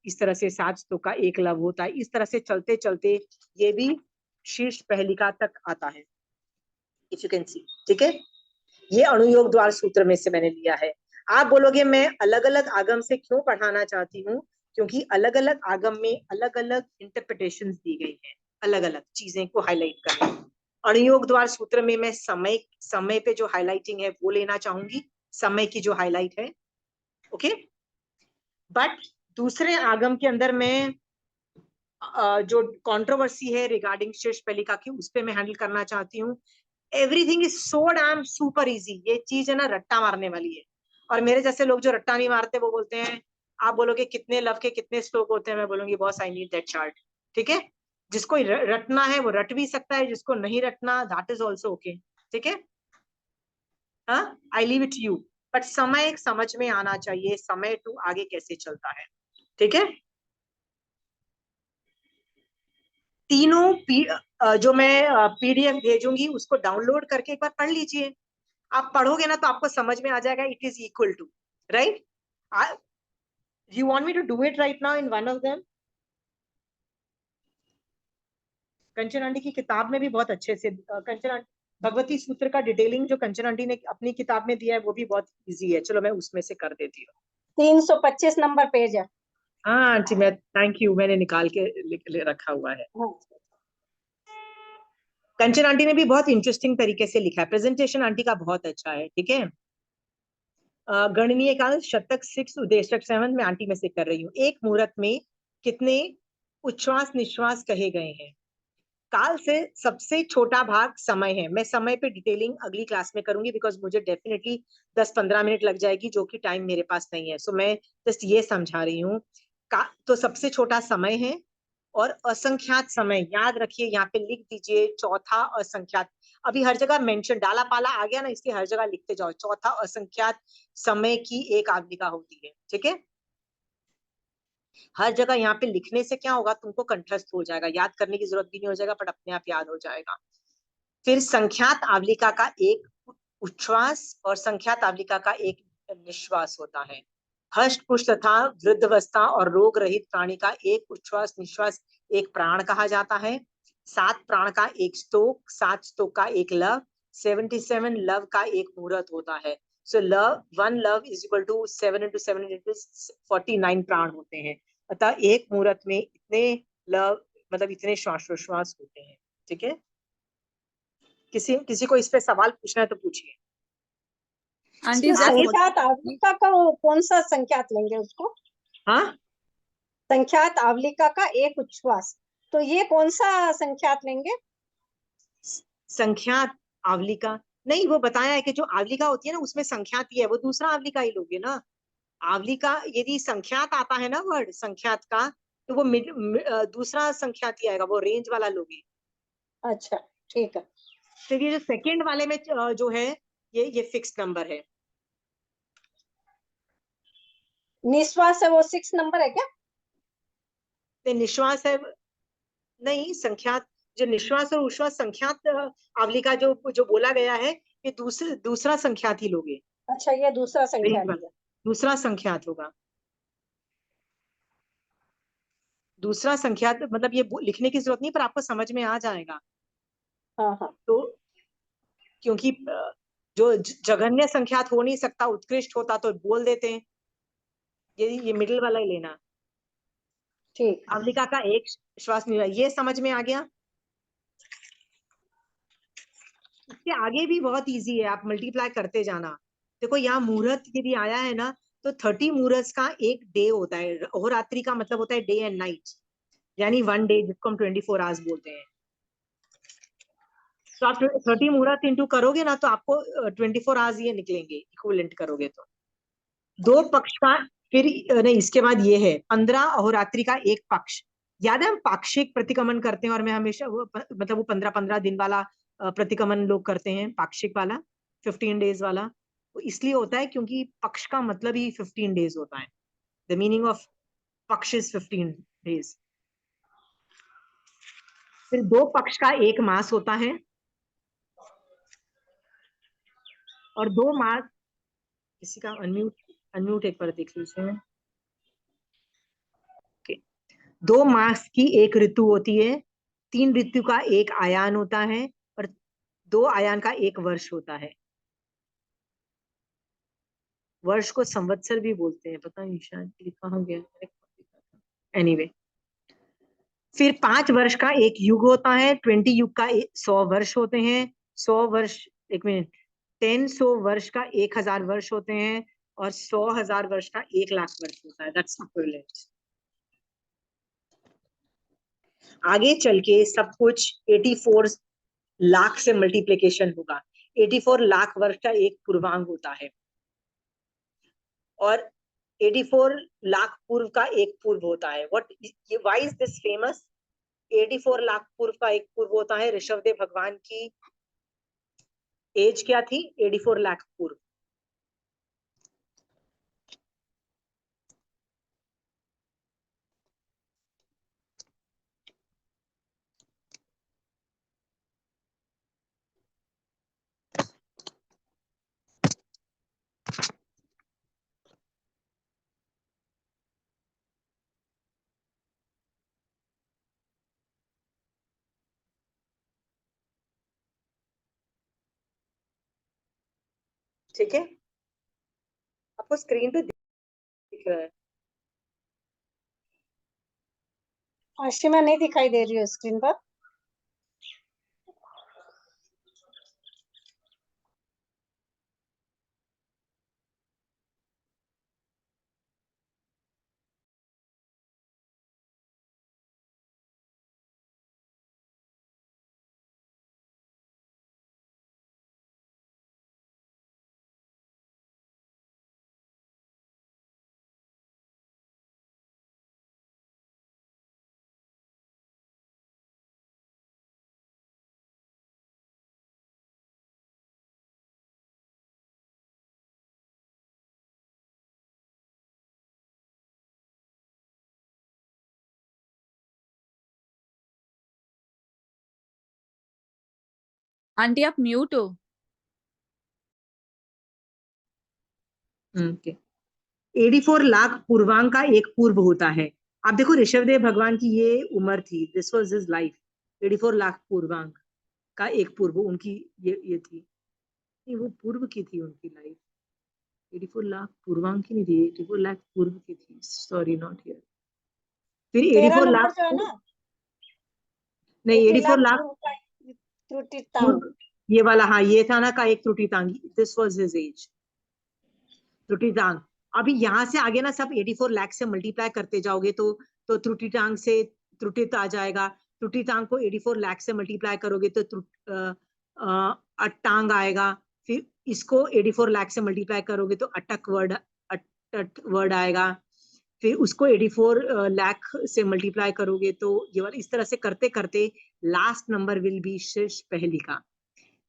इस तरह से 7 स्तोक का एक लव होता है, इस तरह से चलते चलते ये भी शीर्ष पहलिका तक आता है, इफ यू कैन सी, ठीक है। ये अणुयोग द्वार सूत्र में से मैंने लिया है। आप बोलोगे मैं अलग अलग आगम से क्यों पढ़ाना चाहती हूँ, क्योंकि अलग अलग आगम में अलग अलग इंटरप्रिटेशन दी गई है, अलग अलग चीजें को हाईलाइट करने। अणुयोग द्वार सूत्र में मैं समय पे जो हाईलाइटिंग है वो लेना चाहूंगी, समय की जो हाईलाइट है, ओके। बट दूसरे आगम के अंदर मैं जो कंट्रोवर्सी है रिगार्डिंग शीर्ष पहलिका की, उस पे मैं हैंडल करना चाहती हूँ। Everything is so dam super easy, ये चीज है ना रट्टा मारने वाली है। और मेरे जैसे लोग जो रट्टा नहीं मारते वो बोलते हैं, आप बोलोगे कितने लव के कितने श्लोक होते हैं, मैं बोलूंगी boss I need that chart, ठीक है। जिसको रटना है वो रट भी सकता है, जिसको नहीं रटना दैट इज ऑल्सो ओके, ठीक है। हाँ, I leave it you, but समय समझ में आना चाहिए, समय टू आगे कैसे चलता है, ठीक है। तीनों जो मैं पीडीएफ भेजूंगी उसको डाउनलोड करके एक बार पढ़ लीजिए। आप पढ़ोगे ना तो आपको समझ में आ जाएगा, it is equal to, right. You want me to do it right now in one of them. Kanchan aunty की किताब में भी बहुत अच्छे से कंचन आंटी भगवती सूत्र का डिटेलिंग जो कंचन आंटी ने अपनी किताब में दिया है वो भी बहुत इजी है। चलो मैं उसमें से कर देती हूँ। 325 नंबर पेज है। हाँ आंटी, मैं थैंक यू, मैंने निकाल के रखा हुआ है। कंचन आंटी ने भी बहुत इंटरेस्टिंग तरीके से लिखा है, प्रेजेंटेशन आंटी का बहुत अच्छा है, ठीक है। गणनीय काल शतक 6 उदेशक 7 में आंटी में से कर रही हूँ। एक मुहूर्त में कितने उच्छ्वास निश्वास कहे गए हैं। काल से सबसे छोटा भाग समय है। मैं समय पे डिटेलिंग अगली क्लास में करूंगी बिकॉज मुझे डेफिनेटली 10-15 मिनट लग जाएगी, जो कि टाइम मेरे पास नहीं है। सो मैं जस्ट ये समझा रही हूँ। तो सबसे छोटा समय है और असंख्यात समय, याद रखिए, यहाँ पे लिख दीजिए चौथा असंख्यात। अभी हर जगह मेंशन डाला पाला आ गया ना, इसलिए हर जगह लिखते जाओ, चौथा असंख्यात समय की एक आवलिका होती है, ठीक है। हर जगह यहाँ पे लिखने से क्या होगा, तुमको कंठस्थ हो जाएगा, याद करने की जरूरत भी नहीं हो जाएगा, बट अपने आप याद हो जाएगा। फिर संख्यात आवलिका का एक उच्छ्वास और संख्यात आवलिका का एक निश्वास होता है। हष्ट पुष्ट तथा वृद्धावस्था और रोग रहित प्राणी का एक उच्छ्वास निश्वास एक प्राण कहा जाता है। 7 प्राण का एक स्तोक, 7 स्तोक का एक लव, 77 लव का एक मुहूर्त होता है। So love 1 love is equal to 7 into 7 into 49 प्राण होते हैं। अतः एक मुहूर्त में इतने लव, मतलब इतने श्वासोश्वास होते हैं, ठीक है। किसी को इस पे सवाल पूछना है तो पूछिए। आंटी इसमें संख्यात आवलिका का कौन सा संख्यात लेंगे उसको? हाँ, संख्यात आवलिका का एक उच्छ्वास, तो ये कौन सा संख्यात लेंगे? संख्यात आवलिका नहीं, वो बताया है कि जो आवलिका होती है ना उसमें संख्यात ही है, वो दूसरा आवलिका ही लोगे ना। आवलिका यदि संख्यात आता है ना वर्ड संख्यात का, तो वो दूसरा संख्यात ही आएगा, वो रेंज वाला लोगे। अच्छा ठीक है। फिर ये जो सेकंड वाले में जो है ये फिक्स नंबर है। निश्वास है वो 6 नंबर है क्या? निश्वास है नहीं, संख्यात जो निश्वास और उश्वास संख्यात आवलिका जो जो बोला गया है, ये दूसरा संख्यात ही लोगे। अच्छा ये दूसरा रेंज संख्यात वाला है। दूसरा संख्यात होगा। दूसरा संख्यात मतलब ये लिखने की जरूरत नहीं, पर आपको समझ में आ जाएगा। हाँ हाँ तो क्योंकि जो जघन्य संख्यात हो नहीं सकता, उत्कृष्ट होता तो बोल देते हैं। ये मिडिल वाला ही लेना। ठीक। आवलिका का एक श्वास नहीं, ये समझ में आ गया। इसके आगे भी बहुत इजी है, आप मल्टीप्लाई करते जाना। देखो यहाँ मुहूर्त यदि आया है ना, तो 30 मुहूर्त का एक डे होता है। अहोरात्रि का मतलब होता है डे एंड नाइट, यानी 1 डे, जिसको हम 24 आवर्स बोलते हैं। तो आप 30 मुहूर्त इंटू करोगे ना, तो आपको 24 आवर्स ये निकलेंगे, इक्विवेलेंट करोगे तो। दो पक्ष का, फिर नहीं, इसके बाद ये है 15 अहोरात्रि का एक पक्ष। याद है हम पाक्षिक प्रतिक्रमण करते हैं, और मैं हमेशा वो मतलब वो 15-15 दिन वाला प्रतिक्रमण लोग करते हैं, पाक्षिक वाला 15 डेज वाला। वो इसलिए होता है क्योंकि पक्ष का मतलब ही 15 डेज होता है। द मीनिंग ऑफ पक्ष इज 15 डेज। फिर दो पक्ष का एक मास होता है, और 2 मास, किसी का अनम्यूट एक बार देख लीजिए। 2 मास की एक ऋतु होती है, 3 ऋतु का एक आयान होता है, और 2 आयान का एक वर्ष होता है। वर्ष को संवत्सर भी बोलते हैं, पता नहीं शायद कहाँ गया। एनीवे, फिर 5 वर्ष का एक युग होता है, 20 युग का 100 वर्ष होते हैं। 100 वर्ष, एक मिनट, 100 वर्ष का 1000 वर्ष होते हैं, और 100,000 वर्ष का 1,00,000 वर्ष होता है। That's equivalent. आगे चल के सब कुछ 84 लाख से मल्टीप्लिकेशन होगा। 84 लाख वर्ष का एक पूर्वांग होता है, और 84 लाख पूर्व का एक पूर्व होता है। Why is this famous? 84 lakh पूर्व का एक पूर्व होता है। ऋषभदेव भगवान की एज क्या थी? 84 लाख पूर्व। ठीक है, आपको स्क्रीन पे दिख रहा है? आशिमा नहीं दिखाई दे रही है स्क्रीन पर। आंटी आप म्यूट हो। 84 लाख पूर्वांग का एक पूर्व होता है। आप देखो ऋषभदेव भगवान की ये उम्र थी, this was his life. 84 lakh पूर्वांग का एक पूर्व उनकी ये थी। नहीं, वो पूर्व की थी उनकी लाइफ। 84 लाख पूर्वांग की नहीं थी, 84 लाख पूर्व की थी। Sorry, not here. फिर 13 84 नंबर लाख जो है ना, नहीं, 80 84 लाख लाख पूर्व का त्रुटितांग। पूर्व, ये वाला, हाँ ये था ना का एक त्रुटितांग। दिस वाज हिज एज, त्रुटितांग। अभी यहाँ से आगे ना सब 84 लाख से मल्टीप्लाई करते जाओगे तो त्रुटितांक से त्रुटित आ जाएगा। त्रुटितांक को 84 लाख से मल्टीप्लाई करोगे तो अट्टांग आएगा। फिर इसको 84 लाख से मल्टीप्लाई करोगे तो अटक वर्ड आएगा। फिर उसको 84 लाख से मल्टीप्लाई करोगे तो ये वाला, इस तरह से करते करते लास्ट नंबर विल बी शीर्ष पहलिका।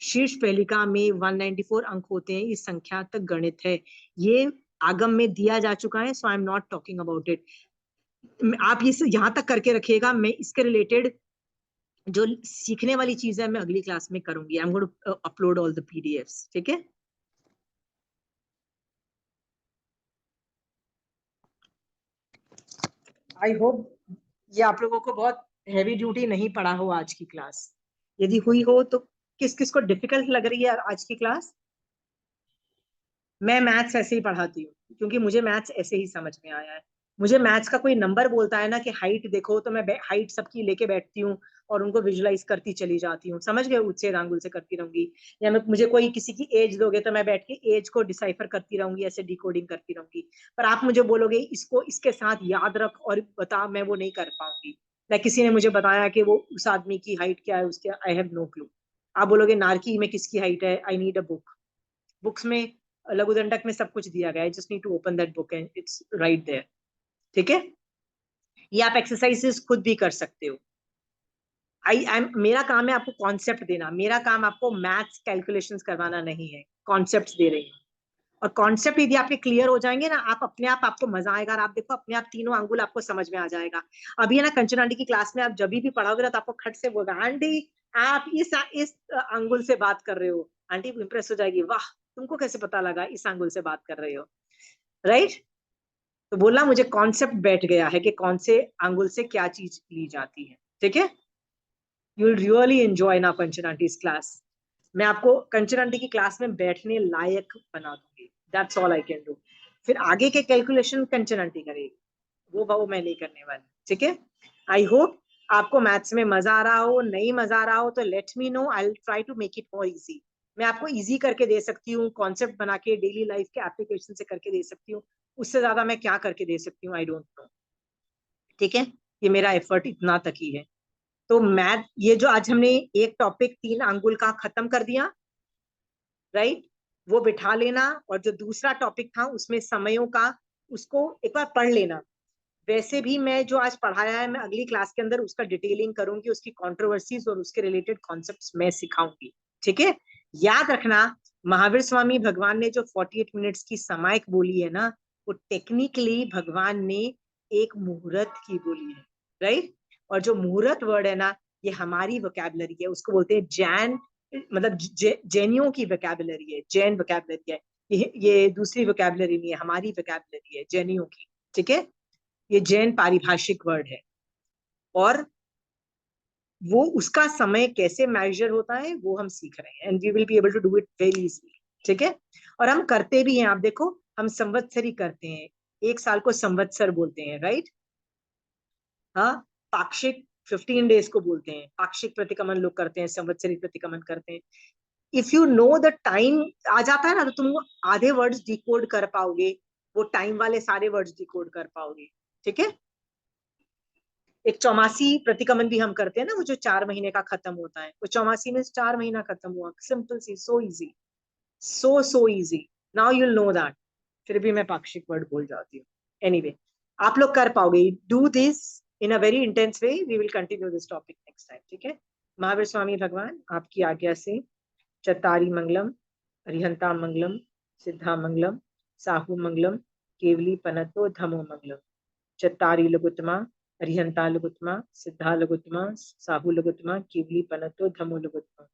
शीर्ष पहलिका में 194 अंक होते हैं। इस संख्या तक गणित है, ये आगम में दिया जा चुका है, so I am not talking about it. आप ये यहाँ तक करके रखिएगा, मैं इसके रिलेटेड जो सीखने वाली चीज है मैं अगली क्लास में करूंगी। I am going to upload all the PDFs, ठीक है। आई होप ये आप लोगों को बहुत हैवी ड्यूटी नहीं पड़ा हो आज की क्लास। यदि हुई हो तो किस किस को डिफिकल्ट लग रही है आज की क्लास? मैं मैथ्स ऐसे ही पढ़ाती हूँ क्योंकि मुझे मैथ्स ऐसे ही समझ में आया है। मुझे मैथ्स का कोई नंबर बोलता है ना कि हाइट देखो, तो मैं हाइट सबकी लेके बैठती हूँ और उनको विजुलाइज करती चली जाती हूँ। समझ गए? उच्छेद आंगुल से करती रहूंगी। या मुझे कोई किसी की एज दोगे तो मैं बैठ के एज को डिसाइफर करती रहूंगी, ऐसे डिकोडिंग करती रहूंगी। पर आप मुझे बोलोगे इसको इसके साथ याद रख और बता, मैं वो नहीं कर पाऊंगी। या किसी ने मुझे बताया कि वो उस आदमी की हाइट क्या है, उसके आई हैव नो क्लू। आप बोलोगे नारकी में किसकी हाइट है, I need a book. Books में लघु दंडक में सब कुछ दिया गया है, just need to open that book and it's right there, ठीक है। ये आप एक्सरसाइजेस खुद भी कर सकते हो। मेरा काम है आपको कॉन्सेप्ट देना, मेरा काम आपको मैथ्स कैलकुलेशंस करवाना नहीं है, कॉन्सेप्ट्स दे रही हूँ। और कॉन्सेप्ट यदि आपके क्लियर हो जाएंगे ना, आप अपने आप, आपको मजा आएगा और आप देखो अपने आप तीनों अंगुल आपको समझ में आ जाएगा। अभी है ना कंचन आंटी की क्लास में आप जब भी पढ़ाओगे ना तो आपको खट से बोलेगा आंटी आप इस अंगुल से बात कर रहे हो। आंटी इंप्रेस हो जाएगी, वाह तुमको कैसे पता लगा इस अंगुल से बात कर रहे हो, राइट। तो बोलना मुझे कॉन्सेप्ट बैठ गया है कि कौन से अंगुल से क्या चीज ली जाती है, ठीक है। यू विल रियली एंजॉय ना कंचन आंटी क्लास। मैं आपको कंचन आंटी की क्लास में बैठने लायक बना दूंगी, that's all I can do. फिर आगे के कैलकुलेशन कंचन आंटी करेगी, वो मैं नहीं करने वाली, ठीक है। आई होप आपको मैथ्स में मजा आ रहा हो, नहीं मजा आ रहा हो तो let me know, I will try to make it more easy. मैं आपको इजी करके दे सकती हूँ, कॉन्सेप्ट बना के डेली लाइफ के एप्लीकेशन से करके दे सकती हूँ, उससे ज्यादा मैं क्या करके दे सकती हूँ आई डोंट नो, ठीक है। ये मेरा एफर्ट इतना तक ही है। तो मैथ, ये जो आज हमने एक टॉपिक 3 अंगुल का खत्म कर दिया, राइट, वो बिठा लेना। और जो दूसरा टॉपिक था उसमें समयों का, उसको एक बार पढ़ लेना। वैसे भी मैं जो आज पढ़ाया है मैं अगली क्लास के अंदर उसका डिटेलिंग करूंगी, उसकी कंट्रोवर्सीज और उसके रिलेटेड कॉन्सेप्ट्स मैं सिखाऊंगी, ठीक है। याद रखना महावीर स्वामी भगवान ने जो 48 मिनट्स की समायक बोली है ना, वो टेक्निकली भगवान ने एक मुहूर्त की बोली है, राइट। और जो मुहूर्त वर्ड है ना, ये हमारी वोकैबुलरी है, उसको बोलते हैं जैन, मतलब जैनियों की वोकैबुलरी है, जैन वोकैबुलरी है। ये दूसरी वोकैबुलरी नहीं है, हमारी वोकैबुलरी है जैनियों की, ठीक है। ये जैन पारिभाषिक वर्ड है। और वो उसका समय कैसे मेजर होता है वो हम सीख रहे हैं, and we will be able to do it very easily, ठीक है। और हम करते भी हैं, आप देखो हम संवत्सरी करते हैं, एक साल को संवत्सर बोलते हैं, राइट। हाँ, पाक्षिक 15 डेज को बोलते हैं, पाक्षिक प्रतिक्रमण लोग करते हैं, संवत्सरी प्रतिक्रमण करते हैं। If you know the time आ जाता है ना, तो तुम आधे वर्ड्स डिकोड कर पाओगे, वो टाइम वाले सारे वर्ड्स डिकोड कर पाओगे, ठीक है। एक चौमासी प्रतिक्रमण भी हम करते हैं ना, वो जो 4 महीने का खत्म होता है, वो चौमासी में 4 महीना खत्म हुआ, simple see, so easy, so easy. Now you will know that. फिर भी मैं पाक्षिक वर्ड भूल जाती हूँ। एनीवे, आप लोग कर पाओगे, do this in a very intense way. We will continue this topic next time, ठीक है। महावीर स्वामी भगवान आपकी आज्ञा से चत्तारी मंगलम, अरिहंता मंगलम, सिद्धा मंगलम, साहू मंगलम, केवली पनतो धमो मंगलम। चत्तारी लघुत्तमा, अरिहंता लघुत्तमा, सिद्धा लघुत्तमा, साहू लघुत्तमा, केवली पनतो धमो लघुत्तमा।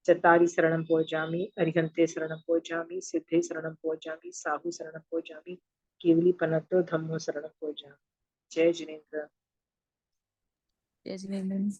चत्तारी शरणं पोजामि, अरिहंते शरणं पोजामि, सिद्धे शरणं पोजामि, साहू शरणं पोजामि, केवली पनतो धम्मो शरणं पोजामि। जय जिनेन्द्र। जय जिनेन्द्र।